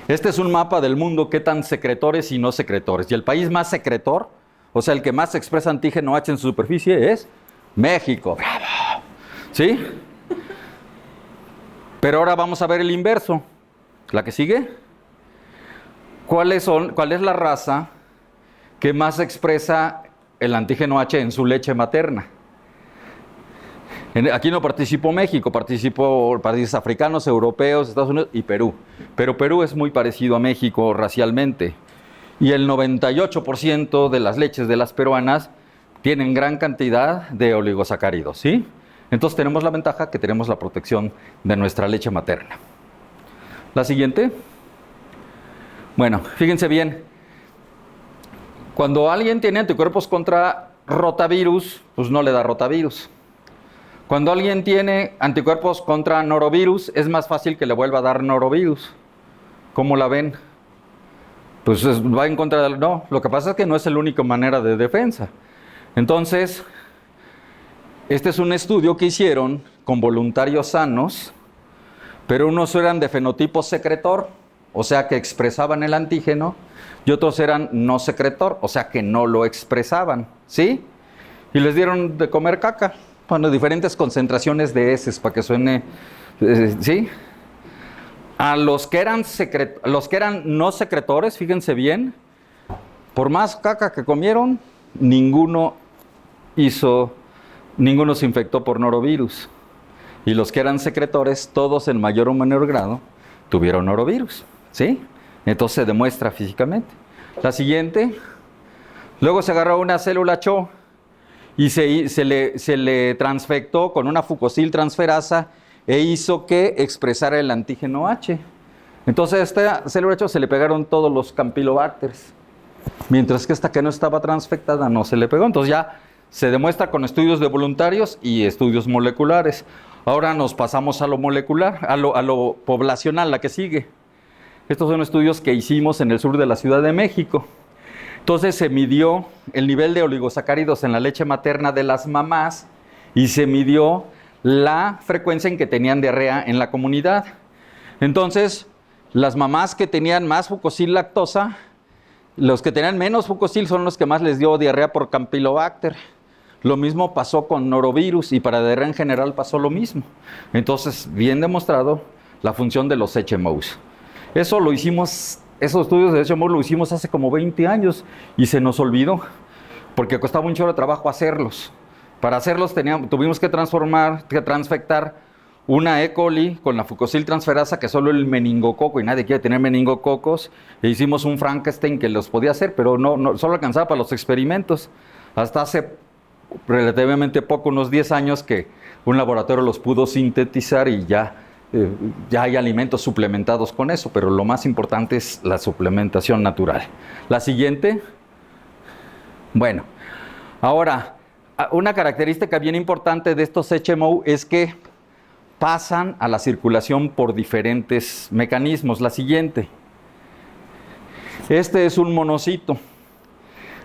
Este es un mapa del mundo, qué tan secretores y no secretores. Y el país más secretor, o sea, el que más expresa antígeno H en su superficie es México. ¡Bravo! ¿Sí? Pero ahora vamos a ver el inverso. ¿La que sigue? ¿Cuál es la raza que más expresa el antígeno H en su leche materna? Aquí no participó México, participó países africanos, europeos, Estados Unidos y Perú. Pero Perú es muy parecido a México racialmente. Y el 98% de las leches de las peruanas tienen gran cantidad de oligosacáridos, ¿sí? Entonces tenemos la ventaja que tenemos la protección de nuestra leche materna. La siguiente. Bueno, fíjense bien. Cuando alguien tiene anticuerpos contra rotavirus, pues no le da rotavirus. Cuando alguien tiene anticuerpos contra norovirus, es más fácil que le vuelva a dar norovirus. ¿Cómo la ven? Pues va en contra del... No, lo que pasa es que no es la única manera de defensa. Entonces, este es un estudio que hicieron con voluntarios sanos, pero unos eran de fenotipo secretor o sea que expresaban el antígeno, y otros eran no secretor, o sea que no lo expresaban, ¿sí? Y les dieron de comer caca, bueno, diferentes concentraciones de heces para que suene, ¿sí? A los que eran no secretores, fíjense bien, por más caca que comieron, ninguno se infectó por norovirus. Y los que eran secretores, todos en mayor o menor grado, tuvieron norovirus, ¿sí? Entonces se demuestra físicamente. La siguiente, luego se agarró una célula CHO y se le transfectó con una fucosiltransferasa e hizo que expresara el antígeno H. Entonces a esta célula CHO se le pegaron todos los campylobacters, mientras que esta que no estaba transfectada no se le pegó. Entonces ya se demuestra con estudios de voluntarios y estudios moleculares. Ahora nos pasamos a lo molecular, a lo poblacional, la que sigue. Estos son estudios que hicimos en el sur de la Ciudad de México. Entonces se midió el nivel de oligosacáridos en la leche materna de las mamás y se midió la frecuencia en que tenían diarrea en la comunidad. Entonces, las mamás que tenían más fucosil lactosa, los que tenían menos fucosil son los que más les dio diarrea por Campylobacter. Lo mismo pasó con norovirus y para diarrea en general pasó lo mismo. Entonces, bien demostrado la función de los HMOs. Eso lo hicimos, esos estudios de HMOs lo hicimos hace como 20 años y se nos olvidó, porque costaba un chorro de trabajo hacerlos. Para hacerlos tuvimos que transfectar una E. coli con la fucosiltransferasa, que solo el meningococo, y nadie quiere tener meningococos, e hicimos un Frankenstein que los podía hacer, pero no solo alcanzaba para los experimentos. Hasta hace relativamente poco, unos 10 años, que un laboratorio los pudo sintetizar y ya hay alimentos suplementados con eso, pero lo más importante es la suplementación natural. La siguiente. Bueno, ahora, una característica bien importante de estos HMO es que pasan a la circulación por diferentes mecanismos. La siguiente. Este es un monocito.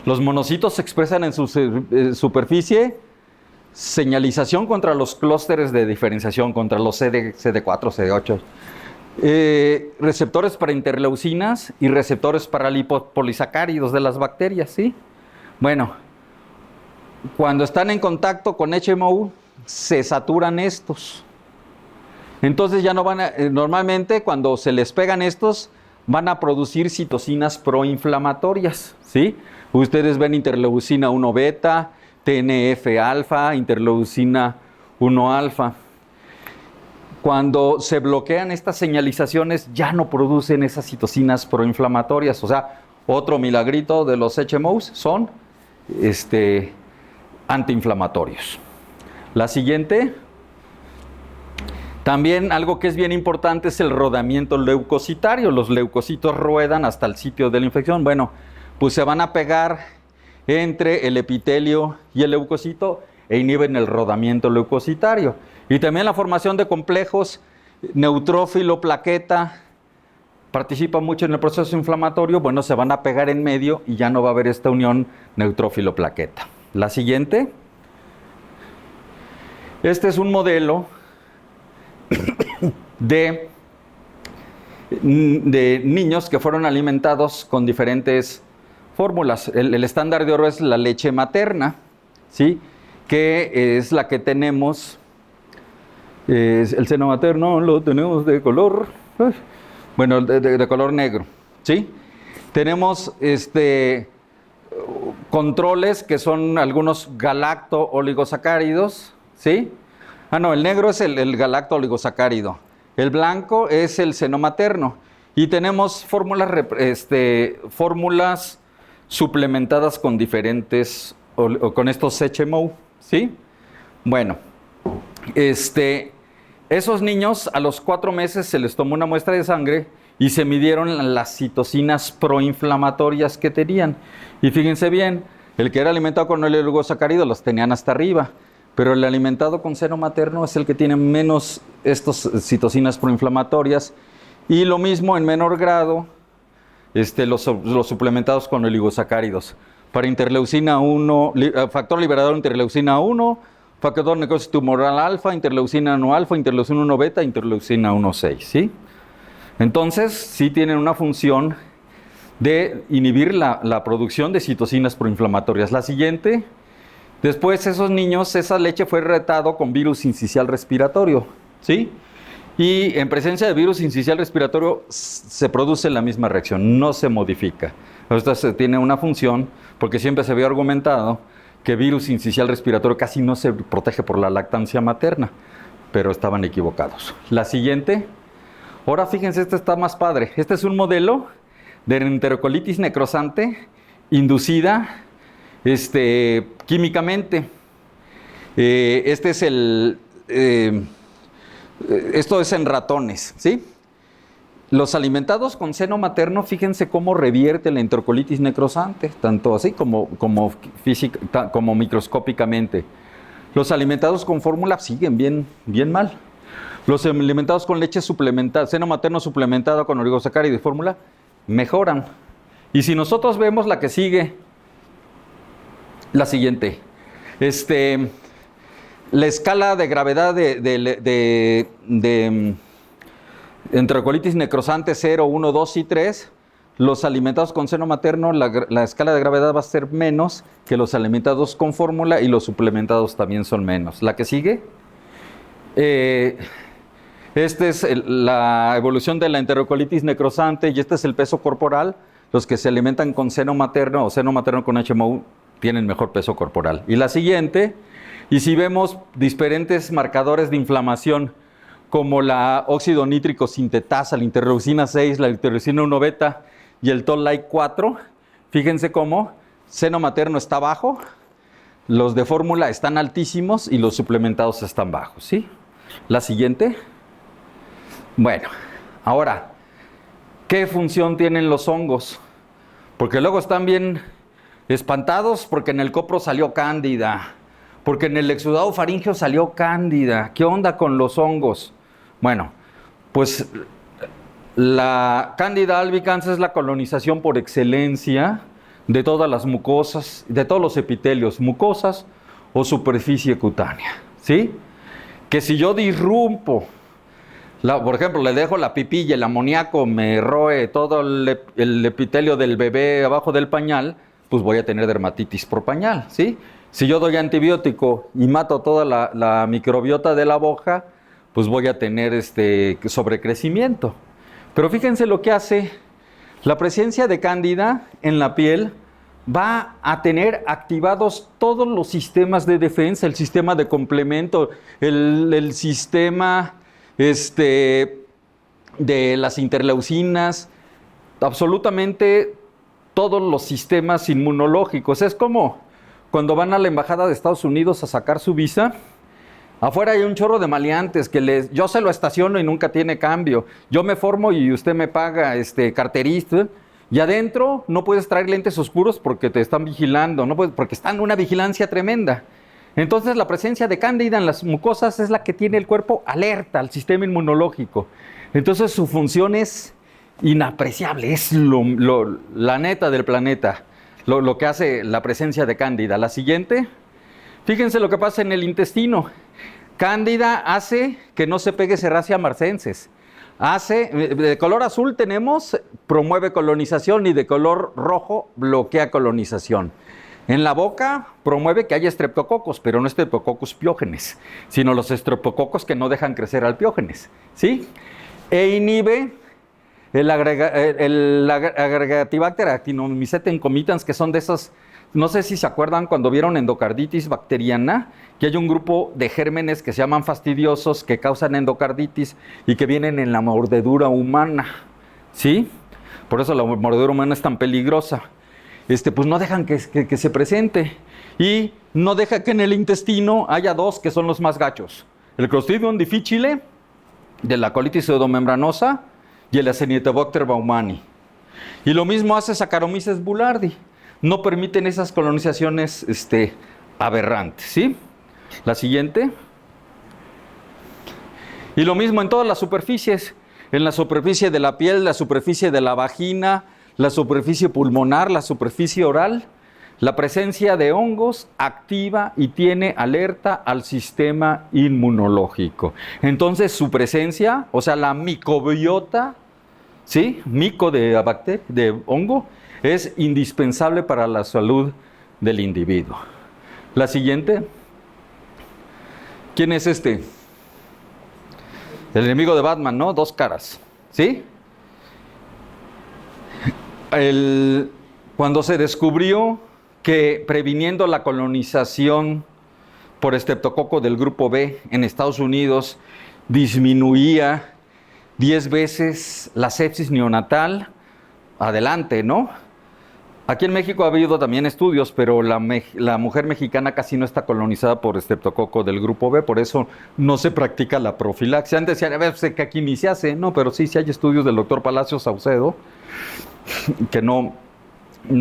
Los monocitos se expresan en su superficie señalización contra los clústeres de diferenciación, contra los CD4, CD8, receptores para interleucinas y receptores para lipopolisacáridos de las bacterias, ¿sí? Bueno, cuando están en contacto con HMO, se saturan estos. Entonces ya no van a, normalmente cuando se les pegan estos, van a producir citocinas proinflamatorias, ¿sí? Ustedes ven interleucina 1 beta, TNF-alfa, interleucina 1 alfa. Cuando se bloquean estas señalizaciones, ya no producen esas citocinas proinflamatorias. O sea, otro milagrito de los HMOs son antiinflamatorios. La siguiente. También algo que es bien importante es el rodamiento leucocitario. Los leucocitos ruedan hasta el sitio de la infección. Bueno, pues se van a pegar entre el epitelio y el leucocito e inhiben el rodamiento leucocitario. Y también la formación de complejos neutrófilo, plaqueta, participa mucho en el proceso inflamatorio. Bueno, se van a pegar en medio y ya no va a haber esta unión neutrófilo-plaqueta. La siguiente. Este es un modelo de niños que fueron alimentados con diferentes fórmulas. El estándar de oro es la leche materna, ¿sí? Que es la que tenemos. El seno materno lo tenemos de color, bueno, de color negro, ¿sí? Tenemos controles que son algunos galacto-oligosacáridos, ¿sí? No, el negro es el galacto-oligosacárido. El blanco es el seno materno. Y tenemos fórmulas suplementadas con diferentes, con estos HMO, ¿sí? Bueno, esos niños a los 4 meses se les tomó una muestra de sangre y se midieron las citocinas proinflamatorias que tenían. Y fíjense bien, el que era alimentado con el oligosacárido los tenían hasta arriba, pero el alimentado con seno materno es el que tiene menos estas citocinas proinflamatorias, y lo mismo en menor grado los suplementados con oligosacáridos. Para interleucina 1, factor liberador interleucina 1, factor necrosis tumoral alfa, interleucina 1 alfa, interleucina 1 beta, interleucina 1,6, ¿sí? Entonces, sí tienen una función de inhibir la producción de citocinas proinflamatorias. La siguiente, después esos niños, esa leche fue retado con virus sincicial respiratorio, ¿sí? Y en presencia de virus sincicial respiratorio se produce la misma reacción, no se modifica. Entonces tiene una función, porque siempre se había argumentado que virus sincicial respiratorio casi no se protege por la lactancia materna, pero estaban equivocados. La siguiente, ahora fíjense, este está más padre. Este es un modelo de enterocolitis necrosante inducida químicamente. Este es esto es en ratones, ¿sí? Los alimentados con seno materno, fíjense cómo revierte la enterocolitis necrosante, tanto así como microscópicamente. Los alimentados con fórmula siguen bien mal. Los alimentados con leche suplementada, seno materno suplementado con oligosacáridos y fórmula, mejoran. Y si nosotros vemos la que sigue, la siguiente, la escala de gravedad de enterocolitis necrosante 0, 1, 2 y 3, los alimentados con seno materno, la escala de gravedad va a ser menos que los alimentados con fórmula y los suplementados también son menos. La que sigue, esta es la evolución de la enterocolitis necrosante y este es el peso corporal. Los que se alimentan con seno materno o seno materno con HMO tienen mejor peso corporal. Y la siguiente, y si vemos diferentes marcadores de inflamación, como la óxido nítrico sintetasa, la interleucina 6, la interleucina 1 beta y el toll-like 4, fíjense cómo seno materno está bajo, los de fórmula están altísimos y los suplementados están bajos, ¿sí? La siguiente. Bueno, ahora, ¿qué función tienen los hongos? Porque luego están bien espantados porque en el copro salió cándida, porque en el exudado faríngeo salió cándida. ¿Qué onda con los hongos? Bueno, pues la Candida albicans es la colonización por excelencia de todas las mucosas, de todos los epitelios, mucosas o superficie cutánea, ¿sí? Que si yo disrumpo, por ejemplo, le dejo la pipilla, el amoníaco me roe todo el epitelio del bebé abajo del pañal, pues voy a tener dermatitis por pañal, ¿sí? Si yo doy antibiótico y mato toda la microbiota de la boca, pues voy a tener sobrecrecimiento. Pero fíjense lo que hace la presencia de cándida en la piel, va a tener activados todos los sistemas de defensa, el sistema de complemento, el sistema de las interleucinas, absolutamente todos los sistemas inmunológicos. Es como cuando van a la embajada de Estados Unidos a sacar su visa. Afuera hay un chorro de maleantes que yo se lo estaciono y nunca tiene cambio. Yo me formo y usted me paga carterista. Y adentro no puedes traer lentes oscuros porque te están vigilando, porque están en una vigilancia tremenda. Entonces la presencia de cándida en las mucosas es la que tiene el cuerpo alerta al sistema inmunológico. Entonces su función es inapreciable, es la neta del planeta, lo que hace la presencia de cándida. La siguiente, fíjense lo que pasa en el intestino. Cándida hace que no se pegue Serratia marcensis. De color azul promueve colonización y de color rojo bloquea colonización. En la boca promueve que haya estreptococos, pero no estreptococcus piógenes, sino los estreptococos que no dejan crecer al piógenes, ¿sí? E inhibe el Agregatibacter actinomycetes comitans, que son de esos. No sé si se acuerdan cuando vieron endocarditis bacteriana, que hay un grupo de gérmenes que se llaman fastidiosos, que causan endocarditis y que vienen en la mordedura humana, ¿sí? Por eso la mordedura humana es tan peligrosa. Pues no dejan que se presente y no deja que en el intestino haya dos que son los más gachos. El Clostridium difficile, de la colitis pseudomembranosa, y el Acinetobacter baumannii. Y lo mismo hace Saccharomyces boulardii. No permiten esas colonizaciones aberrantes, ¿sí? La siguiente. Y lo mismo en todas las superficies. En la superficie de la piel, la superficie de la vagina, la superficie pulmonar, la superficie oral. La presencia de hongos activa y tiene alerta al sistema inmunológico. Entonces su presencia, o sea, la microbiota ¿sí? Mico de hongo, es indispensable para la salud del individuo. La siguiente. ¿Quién es este? El enemigo de Batman, ¿no? Dos caras, ¿sí? Cuando se descubrió que previniendo la colonización por estreptococo del grupo B en Estados Unidos disminuía 10 veces la sepsis neonatal, adelante, ¿no? Aquí en México ha habido también estudios, pero la mujer mexicana casi no está colonizada por estreptococo del grupo B, por eso no se practica la profilaxia. Antes decían, a ver, que aquí ni se hace, no, pero sí hay estudios del doctor Palacios Saucedo que no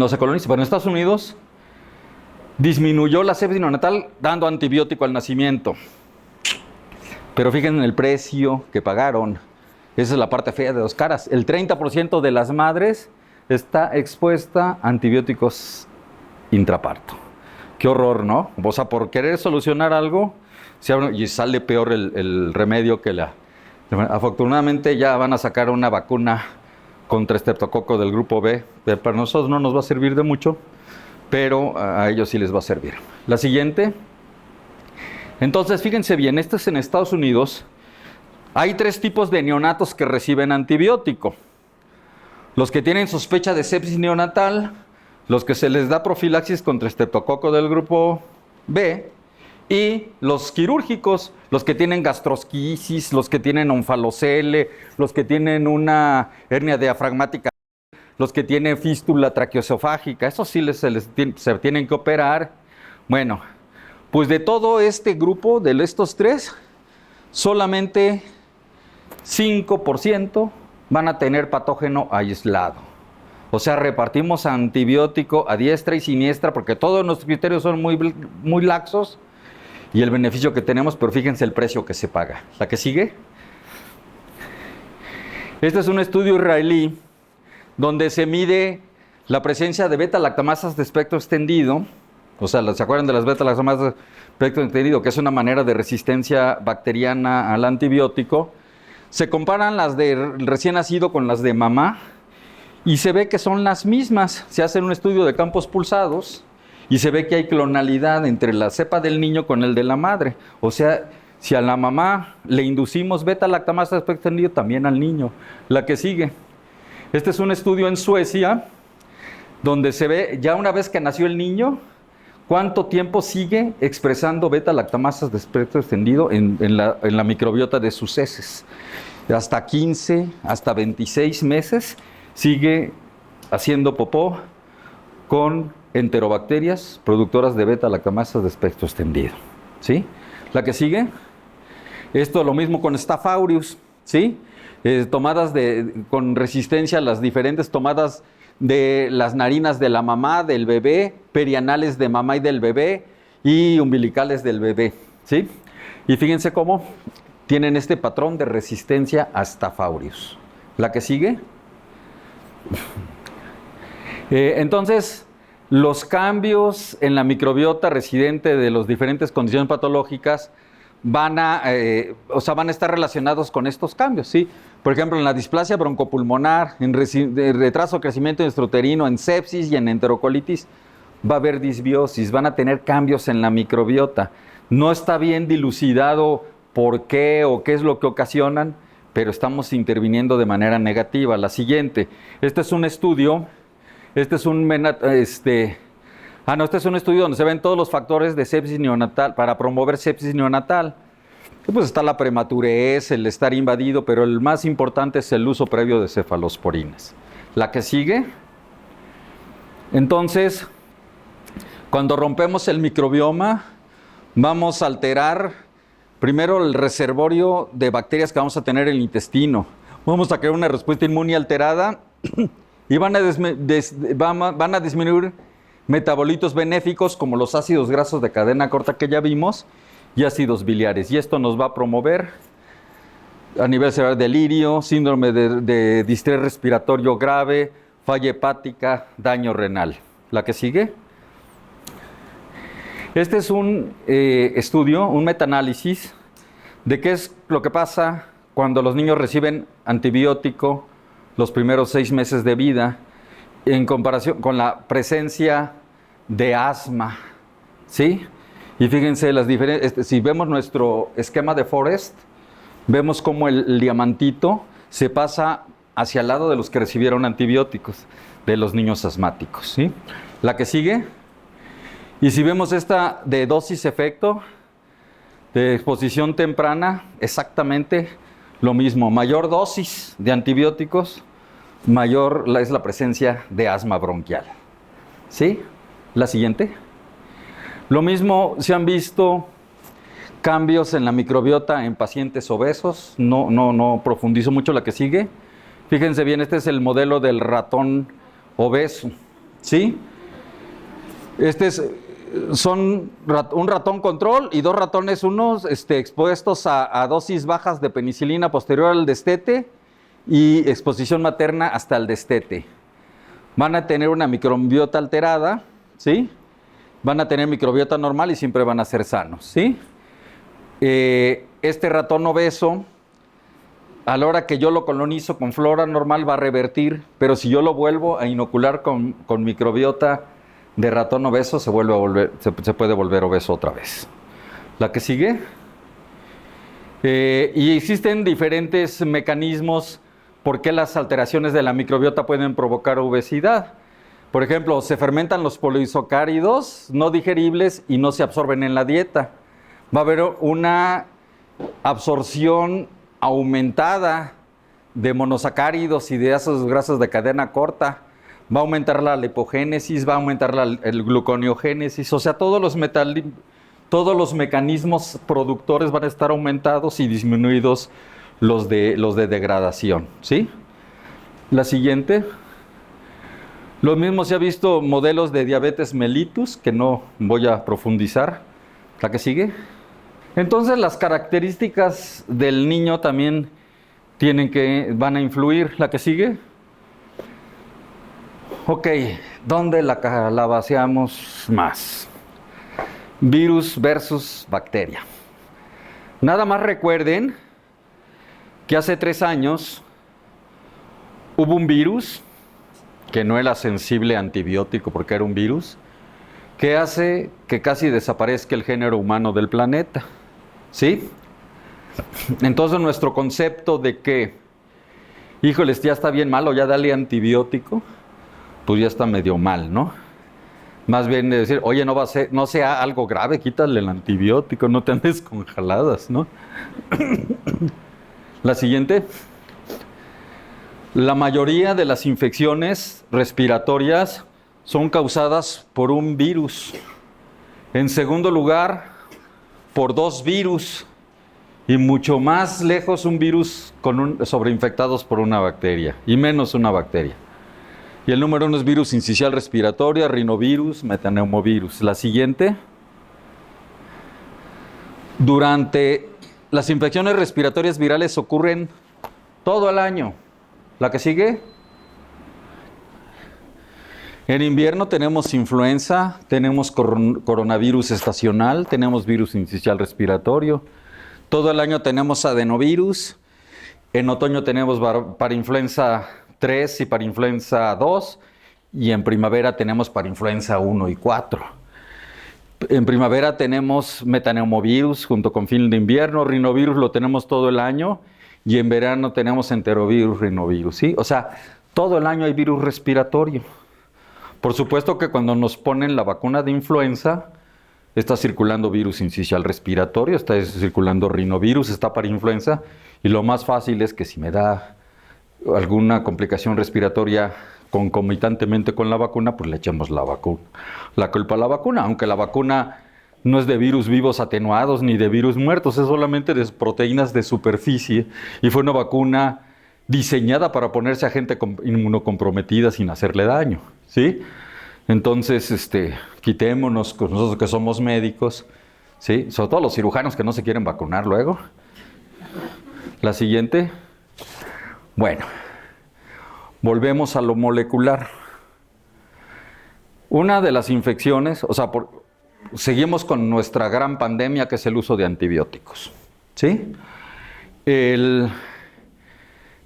se coloniza. Pero en Estados Unidos disminuyó la sepsis neonatal dando antibiótico al nacimiento. Pero fíjense en el precio que pagaron. Esa es la parte fea de dos caras. El 30% de las madres está expuesta a antibióticos intraparto. Qué horror, ¿no? O sea, por querer solucionar algo, y sale peor el remedio que la... Afortunadamente ya van a sacar una vacuna contra estreptococo del grupo B. Para nosotros no nos va a servir de mucho, pero a ellos sí les va a servir. La siguiente. Entonces, fíjense bien, esto es en Estados Unidos. Hay 3 tipos de neonatos que reciben antibiótico. Los que tienen sospecha de sepsis neonatal, los que se les da profilaxis contra estreptococo del grupo B, y los quirúrgicos, los que tienen gastrosquisis, los que tienen onfalocele, los que tienen una hernia diafragmática, los que tienen fístula traqueoesofágica, esos sí se tienen que operar. Bueno, pues de todo este grupo, de estos 3, solamente 5% van a tener patógeno aislado. O sea, repartimos antibiótico a diestra y siniestra porque todos nuestros criterios son muy laxos y el beneficio que tenemos, pero fíjense el precio que se paga. ¿La que sigue? Este es un estudio israelí donde se mide la presencia de beta-lactamasas de espectro extendido. O sea, ¿se acuerdan de las beta-lactamasas de espectro extendido? Que es una manera de resistencia bacteriana al antibiótico. Se comparan las de recién nacido con las de mamá y se ve que son las mismas. Se hace un estudio de campos pulsados y se ve que hay clonalidad entre la cepa del niño con el de la madre. O sea, si a la mamá le inducimos beta-lactamasa de espectro extendido, también al niño. La que sigue. Este es un estudio en Suecia donde se ve ya una vez que nació el niño, cuánto tiempo sigue expresando beta-lactamasas de espectro extendido en la microbiota de sus heces. Hasta 15, hasta 26 meses sigue haciendo popó con enterobacterias productoras de beta-lactamasas de espectro extendido. ¿Sí? La que sigue. Esto lo mismo con Staph aureus, ¿sí? Tomadas con resistencia a las diferentes tomadas de las narinas de la mamá, del bebé, perianales de mamá y del bebé y umbilicales del bebé, ¿sí? Y fíjense cómo tienen este patrón de resistencia a Staph aureus. La que sigue. Entonces, los cambios en la microbiota residente de las diferentes condiciones patológicas van a estar relacionados con estos cambios, ¿sí? Por ejemplo, en la displasia broncopulmonar, en retraso de crecimiento intrauterino, en sepsis y en enterocolitis, va a haber disbiosis, van a tener cambios en la microbiota. No está bien dilucidado por qué o qué es lo que ocasionan, pero estamos interviniendo de manera negativa. La siguiente, este es un estudio, este es un estudio donde se ven todos los factores de sepsis neonatal, para promover sepsis neonatal. Pues está la prematurez, el estar invadido, pero el más importante es el uso previo de cefalosporinas. La que sigue. Entonces, cuando rompemos el microbioma, vamos a alterar primero el reservorio de bacterias que vamos a tener en el intestino. Vamos a crear una respuesta inmune alterada y van a disminuir metabolitos benéficos como los ácidos grasos de cadena corta que ya vimos y ácidos biliares. Y esto nos va a promover a nivel cerebral delirio, síndrome de distrés respiratorio grave, falla hepática, daño renal. La que sigue. Este es un estudio, un metaanálisis de qué es lo que pasa cuando los niños reciben antibiótico los primeros 6 meses de vida, en comparación con la presencia de asma, ¿sí? Y fíjense las diferencias. Si vemos nuestro esquema de Forest, vemos cómo el diamantito se pasa hacia el lado de los que recibieron antibióticos, de los niños asmáticos, ¿sí? La que sigue. Y si vemos esta de dosis-efecto, de exposición temprana, exactamente lo mismo. Mayor dosis de antibióticos, mayor es la presencia de asma bronquial, ¿sí? La siguiente. Lo mismo, se han visto cambios en la microbiota en pacientes obesos. No profundizo mucho. La que sigue. Fíjense bien, este es el modelo del ratón obeso, ¿sí? Son un ratón control y 2 ratones, unos expuestos a dosis bajas de penicilina posterior al destete y exposición materna hasta el destete. Van a tener una microbiota alterada, ¿sí? Van a tener microbiota normal y siempre van a ser sanos, ¿sí? Este ratón obeso, a la hora que yo lo colonizo con flora normal, va a revertir, pero si yo lo vuelvo a inocular con microbiota de ratón obeso, se puede volver obeso otra vez. La que sigue. Y existen diferentes mecanismos por qué las alteraciones de la microbiota pueden provocar obesidad. Por ejemplo, se fermentan los polisacáridos no digeribles y no se absorben en la dieta. Va a haber una absorción aumentada de monosacáridos y de ácidos grasos de cadena corta. Va a aumentar la lipogénesis, va a aumentar el gluconeogénesis, o sea, todos los mecanismos productores van a estar aumentados y disminuidos los de degradación, ¿sí? La siguiente. Lo mismo se ha visto modelos de diabetes mellitus, que no voy a profundizar. La que sigue. Entonces, las características del niño también van a influir. La que sigue. Ok, ¿dónde la calabaceamos más? Virus versus bacteria. Nada más recuerden que hace 3 años hubo un virus que no era sensible a antibiótico porque era un virus, que hace que casi desaparezca el género humano del planeta, ¿sí? Entonces nuestro concepto de que, híjoles, ya está bien malo, ya dale antibiótico, pues ya está medio mal, ¿no? Más bien de decir, oye, no sea algo grave, quítale el antibiótico, no te andes con jaladas, ¿no? La siguiente. La mayoría de las infecciones respiratorias son causadas por un virus. En segundo lugar, por 2 virus. Y mucho más lejos un virus sobreinfectados por una bacteria. Y menos una bacteria. Y el número 1 es virus sincicial respiratoria, rinovirus, metaneumovirus. La siguiente. Durante las infecciones respiratorias virales ocurren todo el año. La que sigue. En invierno tenemos influenza, tenemos coronavirus estacional, tenemos virus sincicial respiratorio. Todo el año tenemos adenovirus. En otoño tenemos parainfluenza 3 y parainfluenza 2. Y en primavera tenemos parainfluenza 1 y 4. En primavera tenemos metaneumovirus junto con fin de invierno. Rinovirus lo tenemos todo el año. Y en verano tenemos enterovirus, rinovirus, ¿sí? O sea, todo el año hay virus respiratorio. Por supuesto que cuando nos ponen la vacuna de influenza, está circulando virus sincicial respiratorio, está circulando rinovirus, está para influenza. Y lo más fácil es que si me da alguna complicación respiratoria concomitantemente con la vacuna, pues le echemos la culpa a la vacuna, aunque la vacuna no es de virus vivos atenuados ni de virus muertos, es solamente de proteínas de superficie y fue una vacuna diseñada para ponerse a gente inmunocomprometida sin hacerle daño, ¿sí? Entonces, quitémonos con nosotros que somos médicos, ¿sí? Sobre todo los cirujanos que no se quieren vacunar luego. La siguiente. Bueno, volvemos a lo molecular. Una de las infecciones, o sea, seguimos con nuestra gran pandemia que es el uso de antibióticos, ¿sí? El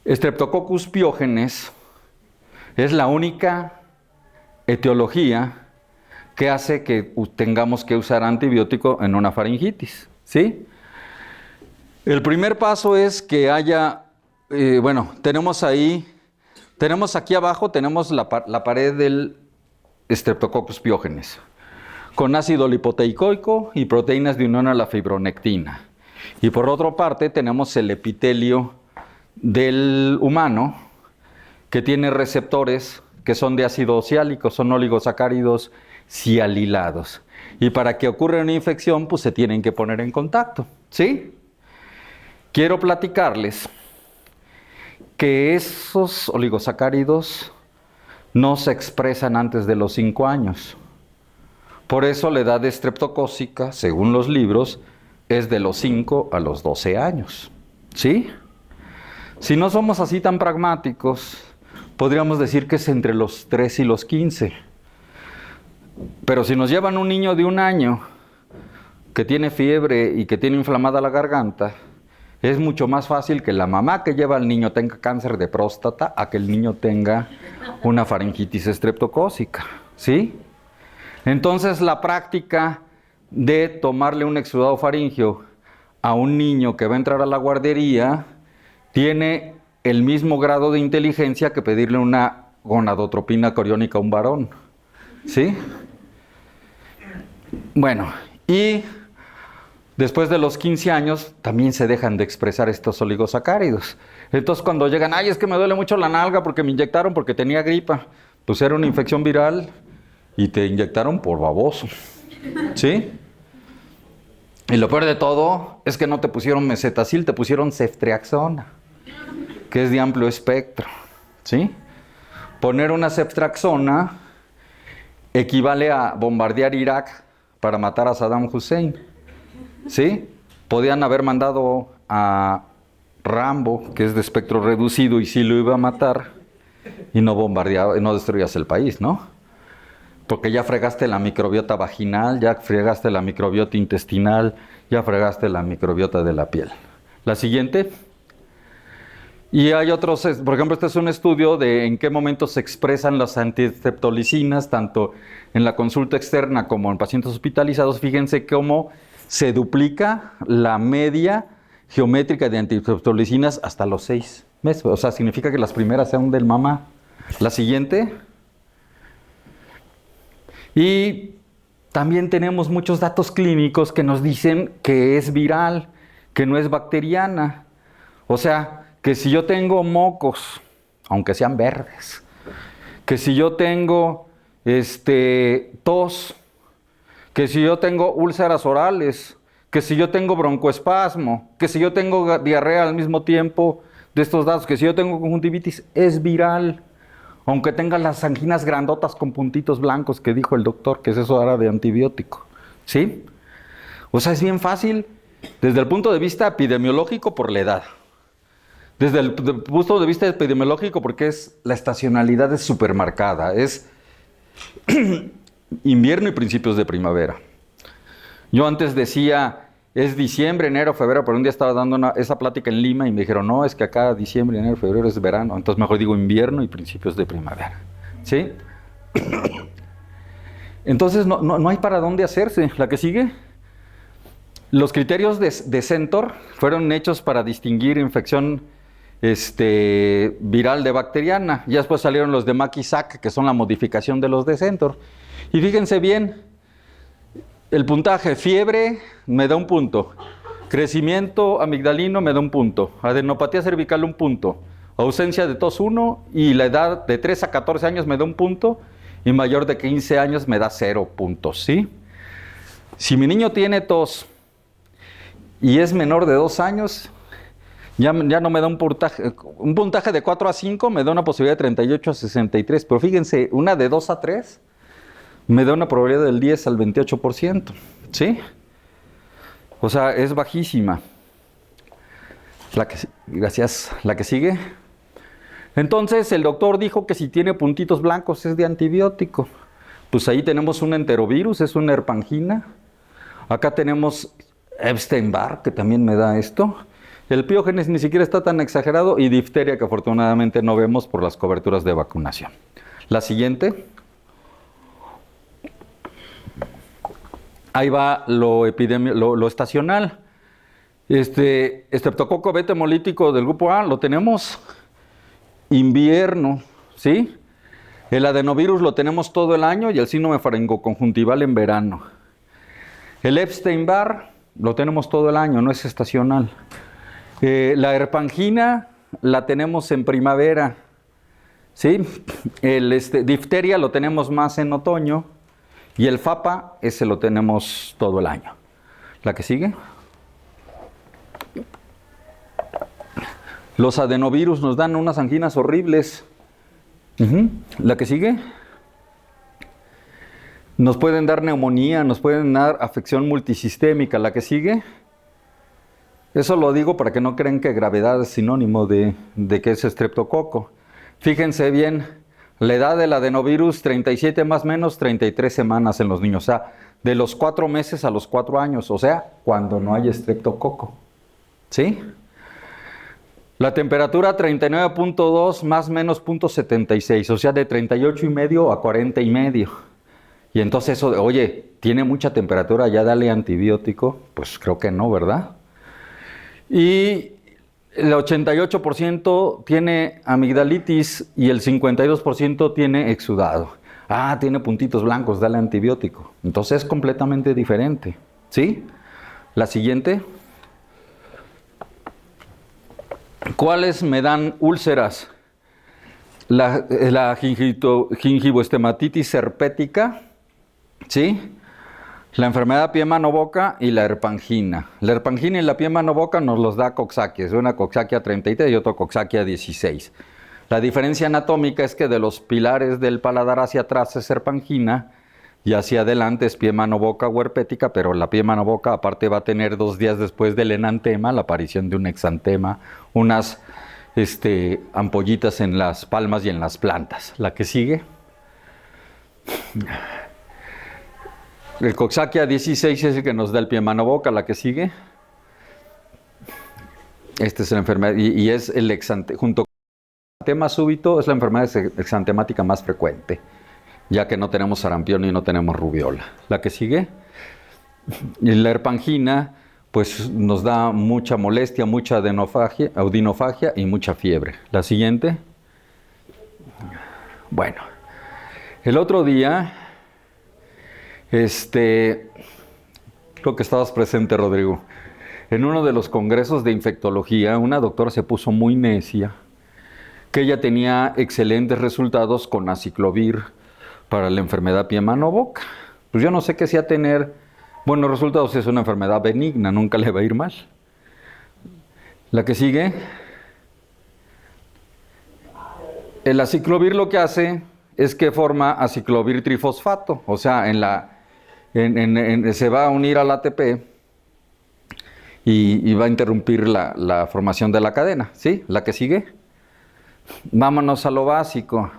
Streptococcus pyogenes es la única etiología que hace que tengamos que usar antibiótico en una faringitis, ¿sí? El primer paso es que haya, tenemos aquí abajo, tenemos la pared del Streptococcus pyogenes, con ácido lipoteicoico y proteínas de unión a la fibronectina. Y por otra parte tenemos el epitelio del humano, que tiene receptores que son de ácido ciálico, son oligosacáridos cialilados. Y para que ocurra una infección, pues se tienen que poner en contacto, ¿sí? Quiero platicarles que esos oligosacáridos no se expresan antes de los 5 años. Por eso la edad estreptocócica, según los libros, es de los 5 a los 12 años, ¿sí? Si no somos así tan pragmáticos, podríamos decir que es entre los 3 y los 15. Pero si nos llevan un niño de 1 año que tiene fiebre y que tiene inflamada la garganta, es mucho más fácil que la mamá que lleva al niño tenga cáncer de próstata a que el niño tenga una faringitis estreptocócica, ¿sí? Entonces la práctica de tomarle un exudado faríngeo a un niño que va a entrar a la guardería tiene el mismo grado de inteligencia que pedirle una gonadotropina coriónica a un varón, ¿sí? Bueno, y después de los 15 años también se dejan de expresar estos oligosacáridos. Entonces cuando llegan, ay, es que me duele mucho la nalga porque me inyectaron porque tenía gripa, pues era una infección viral y te inyectaron por baboso, ¿sí? Y lo peor de todo es que no te pusieron mesetacil, te pusieron ceftriaxona, que es de amplio espectro, ¿sí? Poner una ceftriaxona equivale a bombardear Irak para matar a Saddam Hussein, ¿sí? Podían haber mandado a Rambo, que es de espectro reducido, y sí lo iba a matar, y no bombardeaba, no destruías el país, ¿no? Porque ya fregaste la microbiota vaginal, ya fregaste la microbiota intestinal, ya fregaste la microbiota de la piel. La siguiente. Y hay otros, por ejemplo, este es un estudio de en qué momento se expresan las antistreptolicinas, tanto en la consulta externa como en pacientes hospitalizados. Fíjense cómo se duplica la media geométrica de antistreptolicinas hasta los 6 meses. O sea, significa que las primeras sean del mamá. La siguiente. Y también tenemos muchos datos clínicos que nos dicen que es viral, que no es bacteriana. O sea, que si yo tengo mocos, aunque sean verdes, que si yo tengo tos, que si yo tengo úlceras orales, que si yo tengo broncoespasmo, que si yo tengo diarrea al mismo tiempo de estos datos, que si yo tengo conjuntivitis, es viral. Aunque tenga las anginas grandotas con puntitos blancos que dijo el doctor, que es eso ahora de antibiótico, ¿sí? O sea, es bien fácil desde el punto de vista epidemiológico por la edad. Desde el punto de vista epidemiológico porque la estacionalidad es súper marcada, es invierno y principios de primavera. Yo antes decía, es diciembre, enero, febrero, pero un día estaba dando esa plática en Lima y me dijeron, no, es que acá diciembre, enero, febrero es verano, entonces mejor digo invierno y principios de primavera, ¿sí? Entonces no hay para dónde hacerse. La que sigue. Los criterios de Centor fueron hechos para distinguir infección viral de bacteriana. Ya después salieron los de Mack-Isaac, que son la modificación de los de Centor. Y fíjense bien, el puntaje, fiebre me da 1 punto, crecimiento amigdalino me da 1 punto, adenopatía cervical 1 punto, ausencia de tos 1 y la edad de 3 a 14 años me da 1 punto y mayor de 15 años me da 0 puntos, ¿sí? Si mi niño tiene tos y es menor de 2 años, ya no me da un puntaje de 4 a 5 me da una posibilidad de 38 a 63, pero fíjense, una de 2 a 3 me da una probabilidad del 10 al 28%, ¿sí? O sea, es bajísima. Gracias. La que sigue. Entonces, el doctor dijo que si tiene puntitos blancos es de antibiótico. Pues ahí tenemos un enterovirus, es una herpangina. Acá tenemos Epstein-Barr, que también me da esto. El piógenes ni siquiera está tan exagerado y difteria que afortunadamente no vemos por las coberturas de vacunación. La siguiente. Ahí va lo estacional. Estreptococo beta hemolítico del grupo A lo tenemos invierno, ¿sí? El adenovirus lo tenemos todo el año y el síndrome faringoconjuntival en verano. El Epstein-Barr lo tenemos todo el año, no es estacional. La herpangina la tenemos en primavera, ¿sí? Difteria lo tenemos más en otoño y el FAPA, ese lo tenemos todo el año. ¿La que sigue? Los adenovirus nos dan unas anginas horribles. ¿La que sigue? Nos pueden dar neumonía, nos pueden dar afección multisistémica. ¿La que sigue? Eso lo digo para que no crean que gravedad es sinónimo de que es estreptococo. Fíjense bien, la edad del adenovirus, 37 más menos 33 semanas en los niños. O sea, de los 4 meses a los 4 años. O sea, cuando no hay estreptococo. ¿Sí? La temperatura 39.2 más menos 0.76. O sea, de 38,5 a 40,5. Y entonces eso de, oye, ¿tiene mucha temperatura? ¿Ya dale antibiótico? Pues creo que no, ¿verdad? Y el 88% tiene amigdalitis y el 52% tiene exudado. Ah, tiene puntitos blancos, dale antibiótico. Entonces es completamente diferente, ¿sí? La siguiente. ¿Cuáles me dan úlceras? La gingivoestomatitis herpética, ¿sí? La enfermedad pie mano boca y la herpangina. La herpangina y la pie mano boca nos los da Coxsackie, una Coxsackie 33 y otro Coxsackie 16. La diferencia anatómica es que de los pilares del paladar hacia atrás es herpangina y hacia adelante es pie mano boca o herpética, pero la pie mano boca aparte va a tener 2 días después del enantema, la aparición de un exantema, unas ampollitas en las palmas y en las plantas. La que sigue. El Coxsackie 16 es el que nos da el pie mano boca. La que sigue. Esta es la enfermedad y es el junto con el exantema súbito, es la enfermedad exantemática más frecuente, ya que no tenemos sarampión y no tenemos rubiola. La que sigue. Y la herpangina, pues nos da mucha molestia, mucha audinofagia y mucha fiebre. La siguiente. Bueno, el otro día, creo que estabas presente, Rodrigo, en uno de los congresos de infectología, una doctora se puso muy necia, que ella tenía excelentes resultados con aciclovir para la enfermedad pie mano boca. Pues yo no sé qué sea tener buenos resultados, es una enfermedad benigna, nunca le va a ir mal. La que sigue. El aciclovir lo que hace es que forma aciclovir trifosfato, o sea, se va a unir al ATP y va a interrumpir la formación de la cadena, ¿sí? La que sigue. Vámonos a lo básico.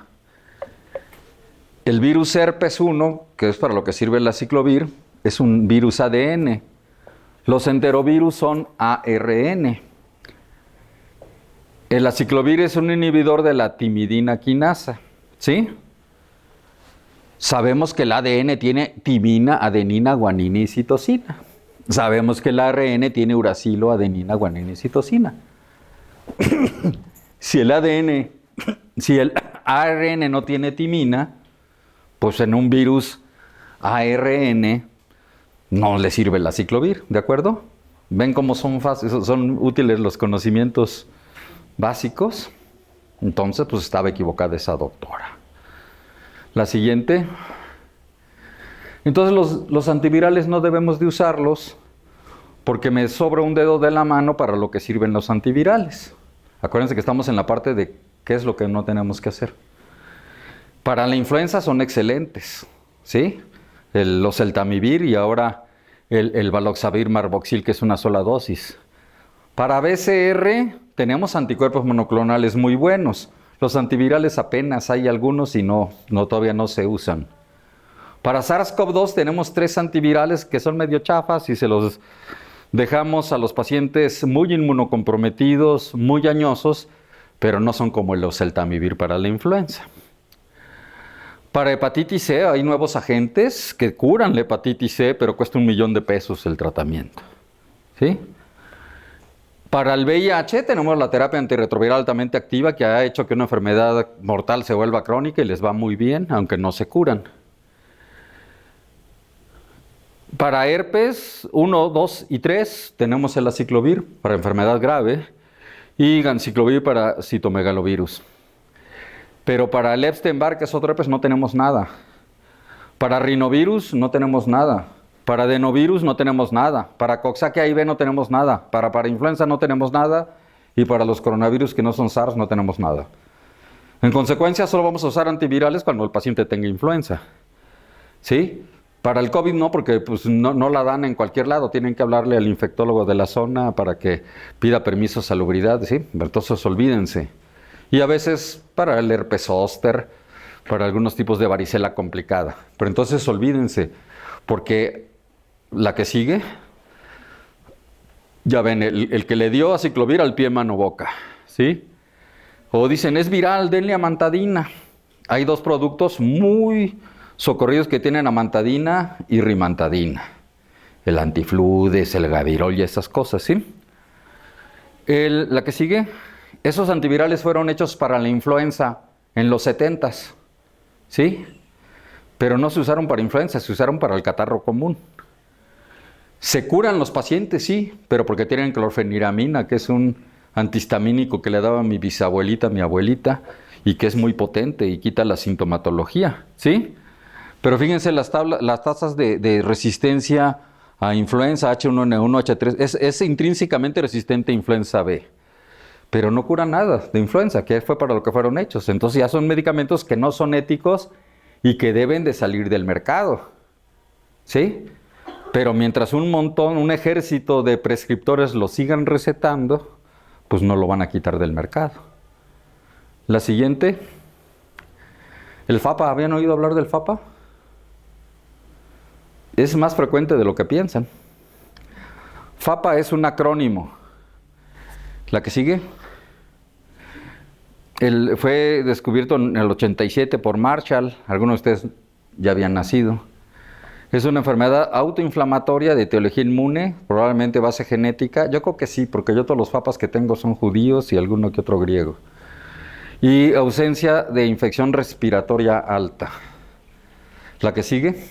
El virus herpes 1, que es para lo que sirve el aciclovir, es un virus ADN. Los enterovirus son ARN. El aciclovir es un inhibidor de la timidina quinasa, ¿sí? Sabemos que el ADN tiene timina, adenina, guanina y citosina. Sabemos que el ARN tiene uracilo, adenina, guanina y citosina. Si el ARN no tiene timina, pues en un virus ARN no le sirve el aciclovir, ¿de acuerdo? ¿Ven cómo son útiles los conocimientos básicos? Entonces, pues estaba equivocada esa doctora. La siguiente. Entonces, los antivirales no debemos de usarlos porque me sobra un dedo de la mano para lo que sirven los antivirales. Acuérdense que estamos en la parte de qué es lo que no tenemos que hacer. Para la influenza son excelentes, ¿sí? Los Eltamivir y ahora el Baloxavir Marboxil, que es una sola dosis. Para BCR tenemos anticuerpos monoclonales muy buenos. Los antivirales apenas hay algunos y todavía no se usan. Para SARS-CoV-2 tenemos 3 antivirales que son medio chafas y se los Dejamos a los pacientes muy inmunocomprometidos, muy añosos, pero no son como el oseltamivir para la influenza. Para hepatitis C hay nuevos agentes que curan la hepatitis C, pero cuesta $1,000,000 el tratamiento. ¿Sí? Para el VIH tenemos la terapia antirretroviral altamente activa que ha hecho que una enfermedad mortal se vuelva crónica y les va muy bien, aunque no se curan. Para herpes 1, 2 y 3 tenemos el aciclovir para enfermedad grave y ganciclovir para citomegalovirus. Pero para el Epstein-Barr, que es otro herpes, no tenemos nada. Para rinovirus no tenemos nada. Para adenovirus no tenemos nada. Para Coxsackie-AIB no tenemos nada. Para influenza no tenemos nada. Y para los coronavirus que no son SARS no tenemos nada. En consecuencia, solo vamos a usar antivirales cuando el paciente tenga influenza. ¿Sí? Para el COVID no, porque pues, no la dan en cualquier lado. Tienen que hablarle al infectólogo de la zona para que pida permiso de salubridad. ¿Sí? Entonces olvídense. Y a veces para el herpes zóster, para algunos tipos de varicela complicada. Pero entonces olvídense, porque la que sigue, ya ven, el que le dio aciclovir al pie, mano, boca, ¿sí? O dicen, es viral, denle amantadina. Hay 2 productos muy socorridos que tienen amantadina y rimantadina. El antifludes, el gavirol y esas cosas, ¿sí? La que sigue, esos antivirales fueron hechos para la influenza en los 70s, ¿sí? Pero no se usaron para influenza, se usaron para el catarro común. Se curan los pacientes, sí, pero porque tienen clorfeniramina, que es un antihistamínico que le daba mi bisabuelita, mi abuelita, y que es muy potente y quita la sintomatología, ¿sí? Pero fíjense las tasas de resistencia a influenza H1N1, H3, es intrínsecamente resistente a influenza B. Pero no cura nada de influenza, que fue para lo que fueron hechos. Entonces ya son medicamentos que no son éticos y que deben de salir del mercado, ¿sí? Pero mientras un ejército de prescriptores lo sigan recetando, pues no lo van a quitar del mercado. La siguiente, el FAPA, ¿habían oído hablar del FAPA? Es más frecuente de lo que piensan. FAPA es un acrónimo. La que sigue. Fue descubierto en el 87 por Marshall. Algunos de ustedes ya habían nacido. Es una enfermedad autoinflamatoria de etiología inmune, probablemente base genética. Yo creo que sí, porque yo todos los FAPAs que tengo son judíos y alguno que otro griego. Y ausencia de infección respiratoria alta. La que sigue.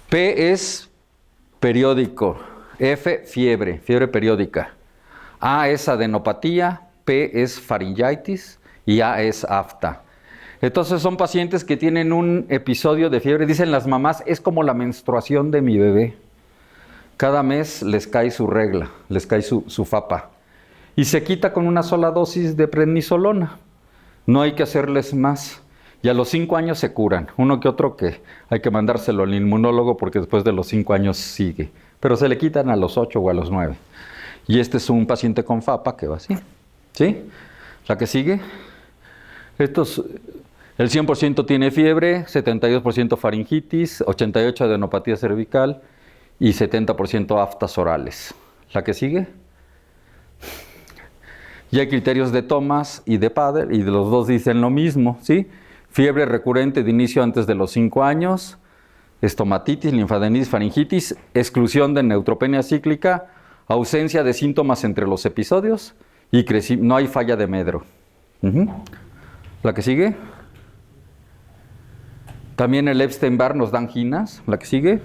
P es periódico. F, fiebre periódica. A es adenopatía, P es faringitis y A es afta. Entonces son pacientes que tienen un episodio de fiebre. Dicen las mamás, es como la menstruación de mi bebé. Cada mes les cae su regla, les cae su FAPA. Y se quita con una sola dosis de prednisolona. No hay que hacerles más. Y a los 5 años se curan. Uno que otro que hay que mandárselo al inmunólogo porque después de los 5 años sigue. Pero se le quitan a los 8 o a los 9. Y este es un paciente con FAPA que va así. ¿Sí? La que sigue. El 100% tiene fiebre, 72% faringitis, 88% adenopatía cervical y 70% aftas orales. La que sigue. Y hay criterios de Thomas y de Pader, y los dos dicen lo mismo, ¿sí? Fiebre recurrente de inicio antes de los 5 años, estomatitis, linfadenitis, faringitis, exclusión de neutropenia cíclica, ausencia de síntomas entre los episodios y no hay falla de medro. La que sigue. También el Epstein-Barr nos da anginas. La que sigue.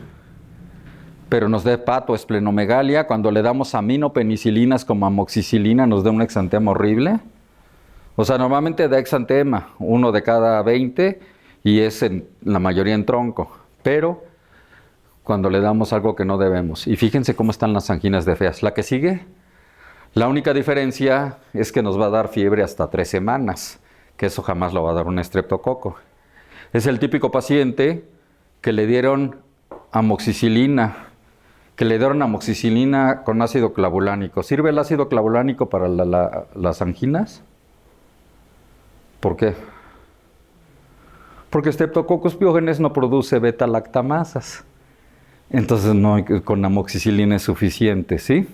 Pero nos da hepatoesplenomegalia. Cuando le damos aminopenicilinas como amoxicilina nos da un exantema horrible. O sea, normalmente da exantema, 1 de cada 20, y es en la mayoría en tronco. Pero cuando le damos algo que no debemos. Y fíjense cómo están las anginas de feas. La que sigue. La única diferencia es que nos va a dar fiebre hasta 3 semanas, que eso jamás lo va a dar un estreptococo. Es el típico paciente que le dieron amoxicilina, con ácido clavulánico. ¿Sirve el ácido clavulánico para las anginas? ¿Por qué? Porque Streptococcus pyogenes no produce beta-lactamasas. Entonces no, con amoxicilina es suficiente, ¿sí?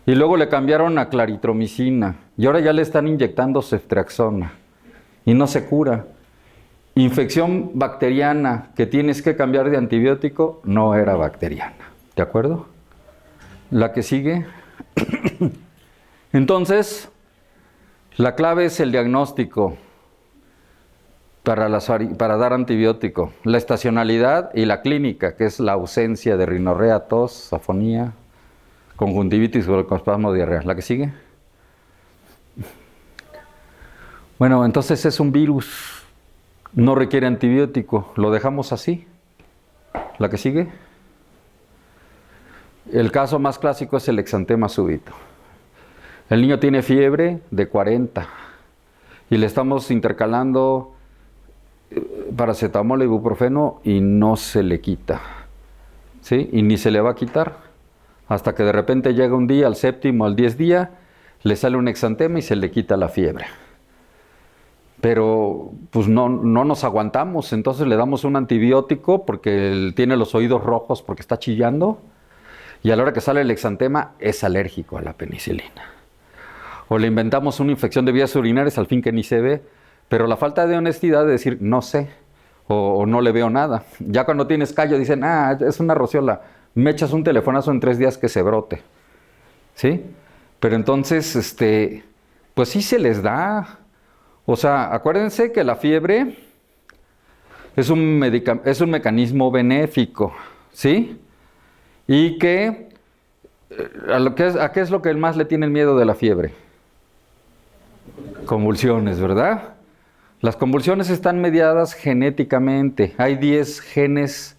Y luego le cambiaron a claritromicina y ahora ya le están inyectando ceftriaxona y no se cura. Infección bacteriana que tienes que cambiar de antibiótico, no era bacteriana, ¿de acuerdo? La que sigue. Entonces, la clave es el diagnóstico para dar antibiótico, la estacionalidad y la clínica, que es la ausencia de rinorrea, tos, afonía, conjuntivitis, broncoespasmo, diarrea. ¿La que sigue? Bueno, entonces es un virus, no requiere antibiótico, lo dejamos así. ¿La que sigue? El caso más clásico es el exantema súbito. El niño tiene fiebre de 40 y le estamos intercalando paracetamol e ibuprofeno y no se le quita, ¿sí? Y ni se le va a quitar hasta que de repente llega un día, al séptimo, al 10 día, le sale un exantema y se le quita la fiebre. Pero pues no nos aguantamos, entonces le damos un antibiótico porque él tiene los oídos rojos porque está chillando y a la hora que sale el exantema es alérgico a la penicilina. O le inventamos una infección de vías urinarias al fin que ni se ve, pero la falta de honestidad de decir no sé o no le veo nada. Ya cuando tienes callo dicen, es una rociola, me echas un telefonazo en 3 días que se brote, ¿sí? Pero entonces, pues sí se les da. O sea, acuérdense que la fiebre es un mecanismo benéfico, ¿sí? Y que, ¿a qué es lo que más le tienen miedo de la fiebre? Convulsiones, ¿verdad? Las convulsiones están mediadas genéticamente. Hay 10 genes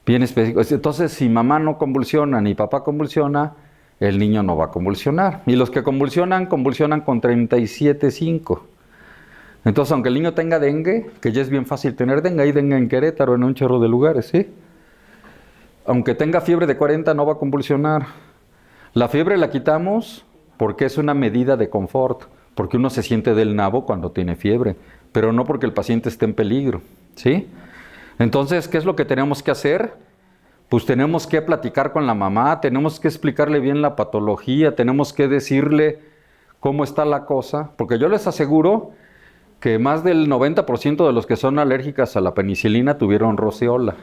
bien específicos. Entonces, si mamá no convulsiona ni papá convulsiona, el niño no va a convulsionar. Y los que convulsionan con 37,5. Entonces, aunque el niño tenga dengue, que ya es bien fácil tener dengue, hay dengue en Querétaro, en un chorro de lugares, ¿sí? Aunque tenga fiebre de 40, no va a convulsionar. La fiebre la quitamos porque es una medida de confort, porque uno se siente del nabo cuando tiene fiebre, pero no porque el paciente esté en peligro, ¿sí? Entonces, ¿qué es lo que tenemos que hacer? Pues tenemos que platicar con la mamá, tenemos que explicarle bien la patología, tenemos que decirle cómo está la cosa, porque yo les aseguro que más del 90% de los que son alérgicas a la penicilina tuvieron roceola,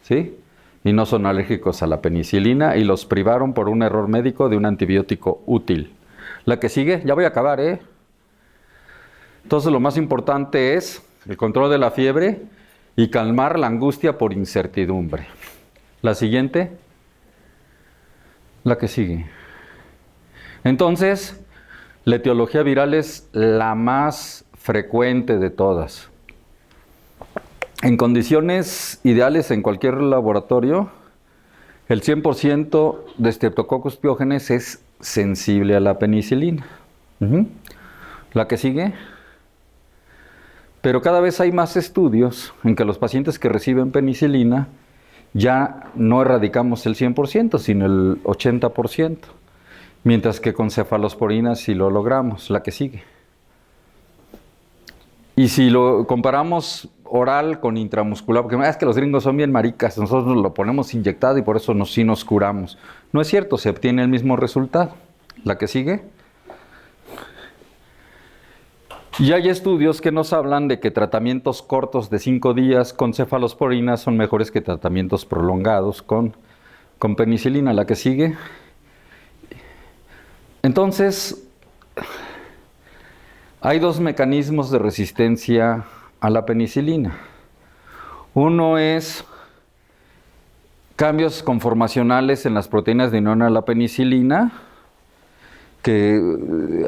¿sí? Y no son alérgicos a la penicilina y los privaron por un error médico de un antibiótico útil. La que sigue, ya voy a acabar, ¿eh? Entonces lo más importante es el control de la fiebre y calmar la angustia por incertidumbre. La siguiente, la que sigue. Entonces, la etiología viral es la más frecuente de todas. En condiciones ideales en cualquier laboratorio, el 100% de Streptococcus pyogenes es sensible a la penicilina. La que sigue. Pero cada vez hay más estudios en que los pacientes que reciben penicilina ya no erradicamos el 100%, sino el 80%. Mientras que con cefalosporina sí lo logramos. La que sigue. Y si lo comparamos oral con intramuscular, porque es que los gringos son bien maricas, nosotros lo ponemos inyectado y por eso sí nos curamos. No es cierto, se obtiene el mismo resultado. La que sigue. Y hay estudios que nos hablan de que tratamientos cortos de 5 días con cefalosporina son mejores que tratamientos prolongados con penicilina. La que sigue. Entonces, hay 2 mecanismos de resistencia a la penicilina. Uno es cambios conformacionales en las proteínas de unión a la penicilina, que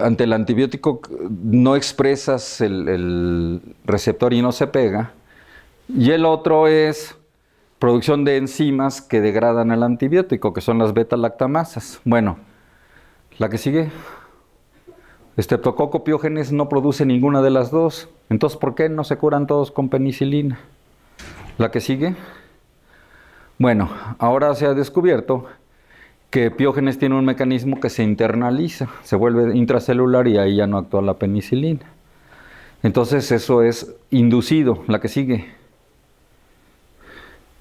ante el antibiótico no expresas el receptor y no se pega. Y el otro es producción de enzimas que degradan el antibiótico, que son las beta-lactamasas. Bueno, la que sigue. Streptococcus pyogenes no produce ninguna de las 2. Entonces, ¿por qué no se curan todos con penicilina? La que sigue. Bueno, ahora se ha descubierto que Piógenes tiene un mecanismo que se internaliza, se vuelve intracelular y ahí ya no actúa la penicilina. Entonces eso es inducido. La que sigue.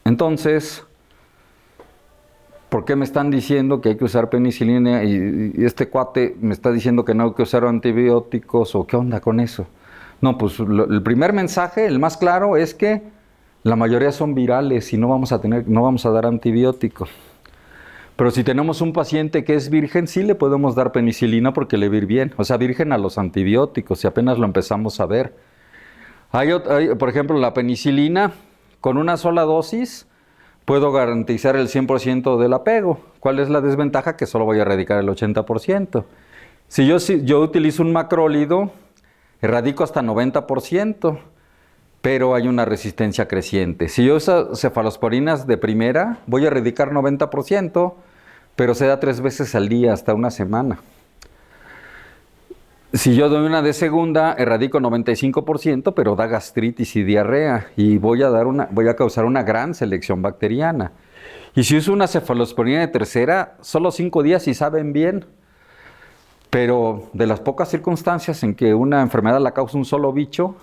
Entonces, ¿por qué me están diciendo que hay que usar penicilina y este cuate me está diciendo que no hay que usar antibióticos o qué onda con eso? No, pues el primer mensaje, el más claro, es que la mayoría son virales y no vamos a dar antibióticos. Pero si tenemos un paciente que es virgen, sí le podemos dar penicilina porque le va a ir bien. O sea, virgen a los antibióticos, si apenas lo empezamos a ver. Por ejemplo, la penicilina, con una sola dosis, puedo garantizar el 100% del apego. ¿Cuál es la desventaja? Que solo voy a erradicar el 80%. Si yo utilizo un macrólido, erradico hasta 90%, pero hay una resistencia creciente. Si yo uso cefalosporinas de primera, voy a erradicar 90%, pero se da 3 veces al día, hasta una semana. Si yo doy una de segunda, erradico 95%, pero da gastritis y diarrea, y voy a causar una gran selección bacteriana. Y si uso una cefalosporina de tercera, solo 5 días y saben bien. Pero de las pocas circunstancias en que una enfermedad la causa un solo bicho,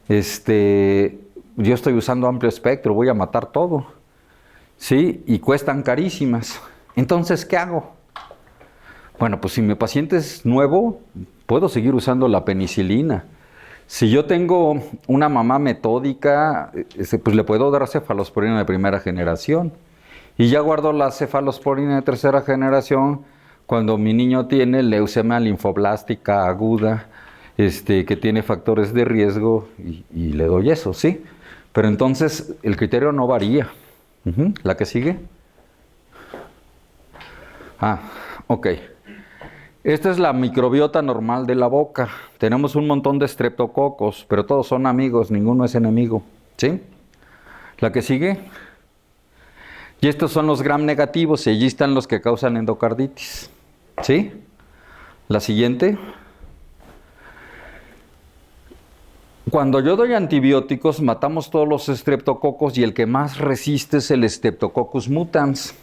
yo estoy usando amplio espectro, voy a matar todo. ¿Sí? Y cuestan carísimas. Entonces, ¿qué hago? Bueno, pues si mi paciente es nuevo, puedo seguir usando la penicilina. Si yo tengo una mamá metódica, pues le puedo dar cefalosporina de primera generación. Y ya guardo la cefalosporina de tercera generación cuando mi niño tiene leucemia linfoblástica aguda, que tiene factores de riesgo, y le doy eso, ¿sí? Pero entonces el criterio no varía. ¿La que sigue? Ok. Esta es la microbiota normal de la boca. Tenemos un montón de estreptococos, pero todos son amigos, ninguno es enemigo, ¿sí? La que sigue. Y estos son los gram negativos y allí están los que causan endocarditis, ¿sí? La siguiente. Cuando yo doy antibióticos, matamos todos los estreptococos y el que más resiste es el Streptococcus mutans.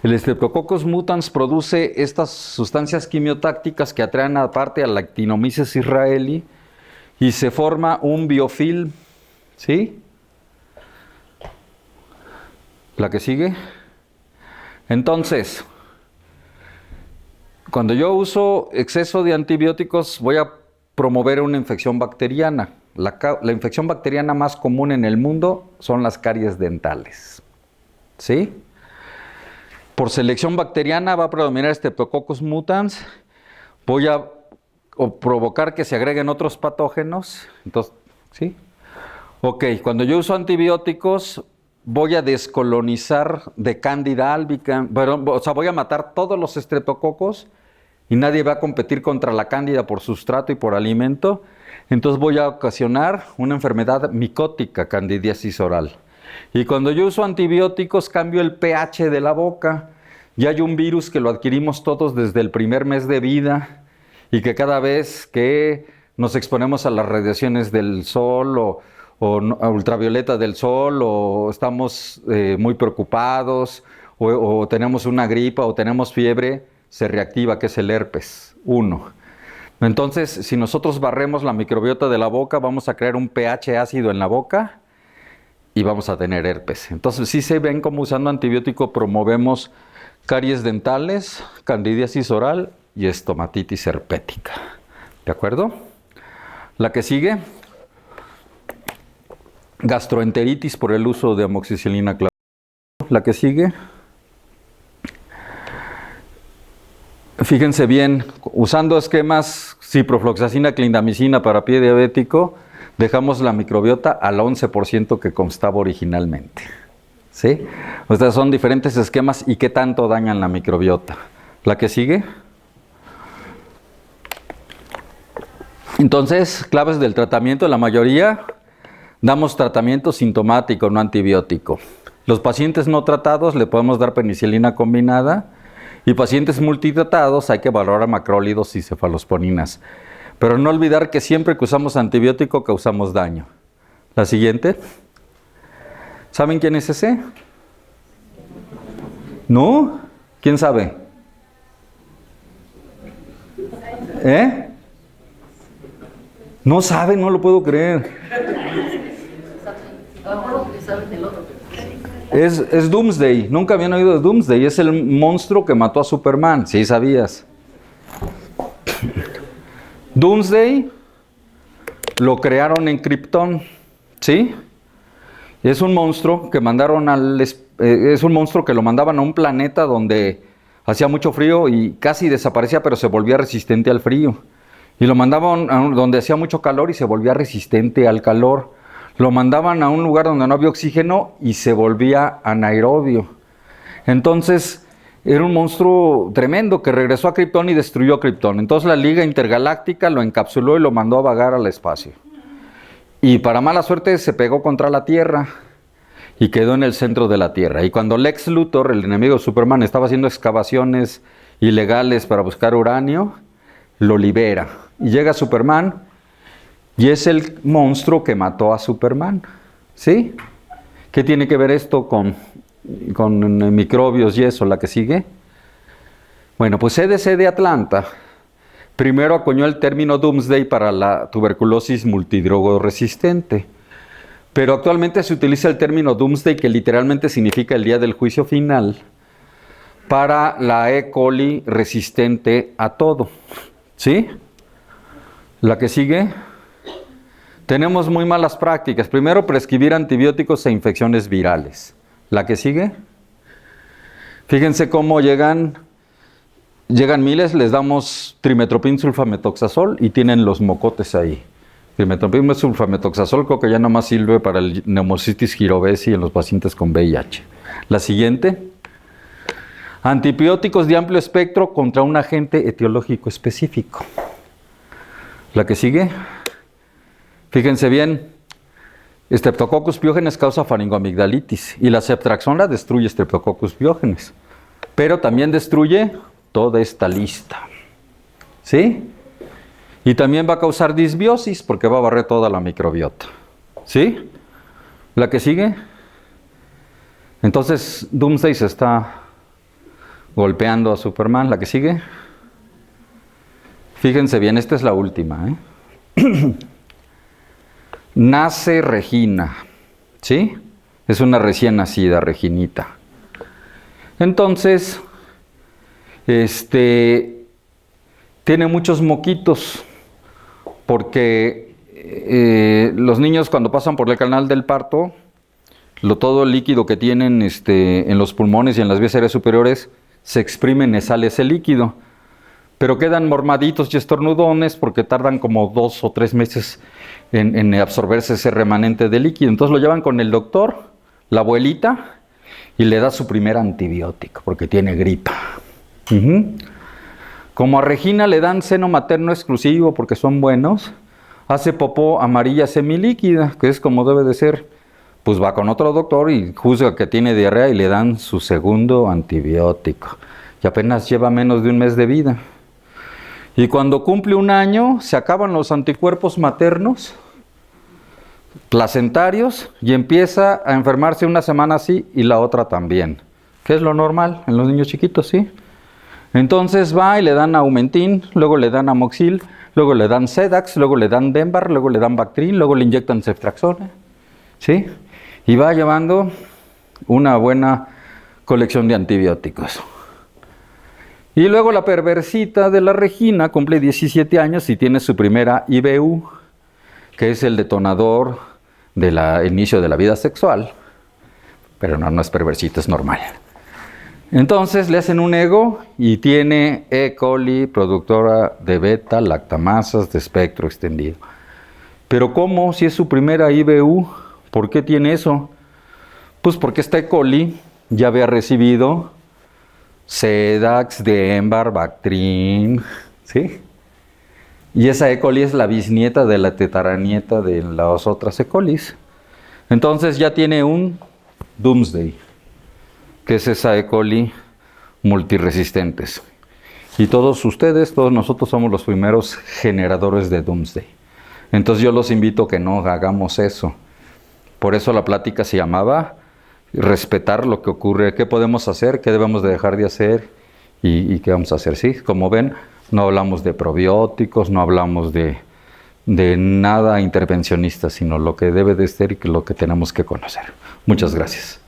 El Streptococcus mutans produce estas sustancias quimiotácticas que atraen aparte a la Actinomyces israelí y se forma un biofilm, ¿sí? La que sigue. Entonces, cuando yo uso exceso de antibióticos, voy a promover una infección bacteriana. La infección bacteriana más común en el mundo son las caries dentales, ¿sí? Por selección bacteriana va a predominar Streptococcus mutans. Voy a provocar que se agreguen otros patógenos. Entonces, ¿sí? Ok, cuando yo uso antibióticos, voy a descolonizar de Candida albicans. O sea, voy a matar todos los estreptococos y nadie va a competir contra la cándida por sustrato y por alimento. Entonces voy a ocasionar una enfermedad micótica, candidiasis oral. Y cuando yo uso antibióticos, cambio el pH de la boca. Ya hay un virus que lo adquirimos todos desde el primer mes de vida y que cada vez que nos exponemos a las radiaciones del sol o a ultravioleta del sol, o estamos muy preocupados, o tenemos una gripa o tenemos fiebre, se reactiva, que es el herpes 1. Entonces, si nosotros barremos la microbiota de la boca, vamos a crear un pH ácido en la boca y vamos a tener herpes. Entonces, sí se ven como usando antibiótico promovemos caries dentales, candidiasis oral y estomatitis herpética. ¿De acuerdo? La que sigue, gastroenteritis por el uso de amoxicilina clavada. La que sigue. Fíjense bien, usando esquemas ciprofloxacina, clindamicina para pie diabético, dejamos la microbiota al 11% que constaba originalmente. ¿Sí? O sea, son diferentes esquemas y qué tanto dañan la microbiota. La que sigue. Entonces, claves del tratamiento, la mayoría damos tratamiento sintomático, no antibiótico. Los pacientes no tratados le podemos dar penicilina combinada y pacientes multitratados hay que valorar macrólidos y cefalosporinas. Pero no olvidar que siempre que usamos antibiótico causamos daño. La siguiente. ¿Saben quién es ese? ¿No? ¿Quién sabe? ¿Eh? No saben, no lo puedo creer. Es Doomsday. Nunca habían oído de Doomsday. Es el monstruo que mató a Superman. Sí, sabías. Doomsday lo crearon en Krypton. ¿Sí? Es un monstruo que mandaron es un monstruo que lo mandaban a un planeta donde hacía mucho frío y casi desaparecía, pero se volvía resistente al frío. Y lo mandaban a donde hacía mucho calor y se volvía resistente al calor. Lo mandaban a un lugar donde no había oxígeno y se volvía anaerobio. Entonces, era un monstruo tremendo que regresó a Krypton y destruyó Krypton. Entonces la Liga Intergaláctica lo encapsuló y lo mandó a vagar al espacio. Y para mala suerte se pegó contra la Tierra y quedó en el centro de la Tierra. Y cuando Lex Luthor, el enemigo de Superman, estaba haciendo excavaciones ilegales para buscar uranio, lo libera. Y llega Superman y es el monstruo que mató a Superman. ¿Sí? ¿Qué tiene que ver esto con microbios y eso, la que sigue? Bueno, pues CDC de Atlanta primero acuñó el término Doomsday para la tuberculosis multidrogoresistente, pero actualmente se utiliza el término Doomsday, que literalmente significa el día del juicio final, para la E. coli resistente a todo. ¿Sí? La que sigue. Tenemos muy malas prácticas. Primero, prescribir antibióticos e infecciones virales. La que sigue. Fíjense cómo llegan miles, les damos trimetoprim sulfametoxazol y tienen los mocotes ahí. Trimetoprim sulfametoxazol creo que ya nomás sirve para el Pneumocystis jirovesi en los pacientes con VIH. La siguiente. Antibióticos de amplio espectro contra un agente etiológico específico. La que sigue. Fíjense bien. Streptococcus pyogenes causa faringoamigdalitis y la ceftriaxona destruye Streptococcus pyogenes, pero también destruye toda esta lista. ¿Sí? Y también va a causar disbiosis porque va a barrer toda la microbiota. ¿Sí? La que sigue. Entonces, Doomsday se está golpeando a Superman. La que sigue. Fíjense bien, esta es la última. Nace Regina. ¿Sí? Es una recién nacida, Reginita. Entonces, tiene muchos moquitos, porque los niños cuando pasan por el canal del parto, todo el líquido que tienen en los pulmones y en las vías aéreas superiores, se exprimen y sale ese líquido. Pero quedan mormaditos y estornudones porque tardan como 2 o 3 meses en absorberse ese remanente de líquido. Entonces lo llevan con el doctor, la abuelita, y le da su primer antibiótico porque tiene gripa. Como a Regina le dan seno materno exclusivo porque son buenos, hace popó amarilla semilíquida, que es como debe de ser. Pues va con otro doctor y juzga que tiene diarrea y le dan su segundo antibiótico. Y apenas lleva menos de un mes de vida. Y cuando cumple 1 año, se acaban los anticuerpos maternos, placentarios, y empieza a enfermarse una semana así y la otra también. Que es lo normal en los niños chiquitos, ¿sí? Entonces va y le dan Aumentin, luego le dan Amoxil, luego le dan Sedax, luego le dan Denbar, luego le dan Bactrin, luego le inyectan Ceftriaxona, ¿sí? Y va llevando una buena colección de antibióticos. Y luego la perversita de la Regina cumple 17 años y tiene su primera IBU, que es el detonador del inicio de la vida sexual. Pero no es perversita, es normal. Entonces le hacen un ego y tiene E. coli, productora de beta, lactamasas de espectro extendido. Pero ¿cómo? Si es su primera IBU, ¿por qué tiene eso? Pues porque esta E. coli ya había recibido Sedax, Denbar, Bactrin, ¿sí? Y esa E. coli es la bisnieta de la tetaranieta de las otras E. colis. Entonces ya tiene un Doomsday, que es esa E. coli multiresistentes. Y todos ustedes, todos nosotros somos los primeros generadores de Doomsday. Entonces yo los invito a que no hagamos eso. Por eso la plática se llamaba respetar lo que ocurre, qué podemos hacer, qué debemos de dejar de hacer y qué vamos a hacer. ¿Sí? Como ven, no hablamos de probióticos, no hablamos de nada intervencionista, sino lo que debe de ser y lo que tenemos que conocer. Muchas gracias.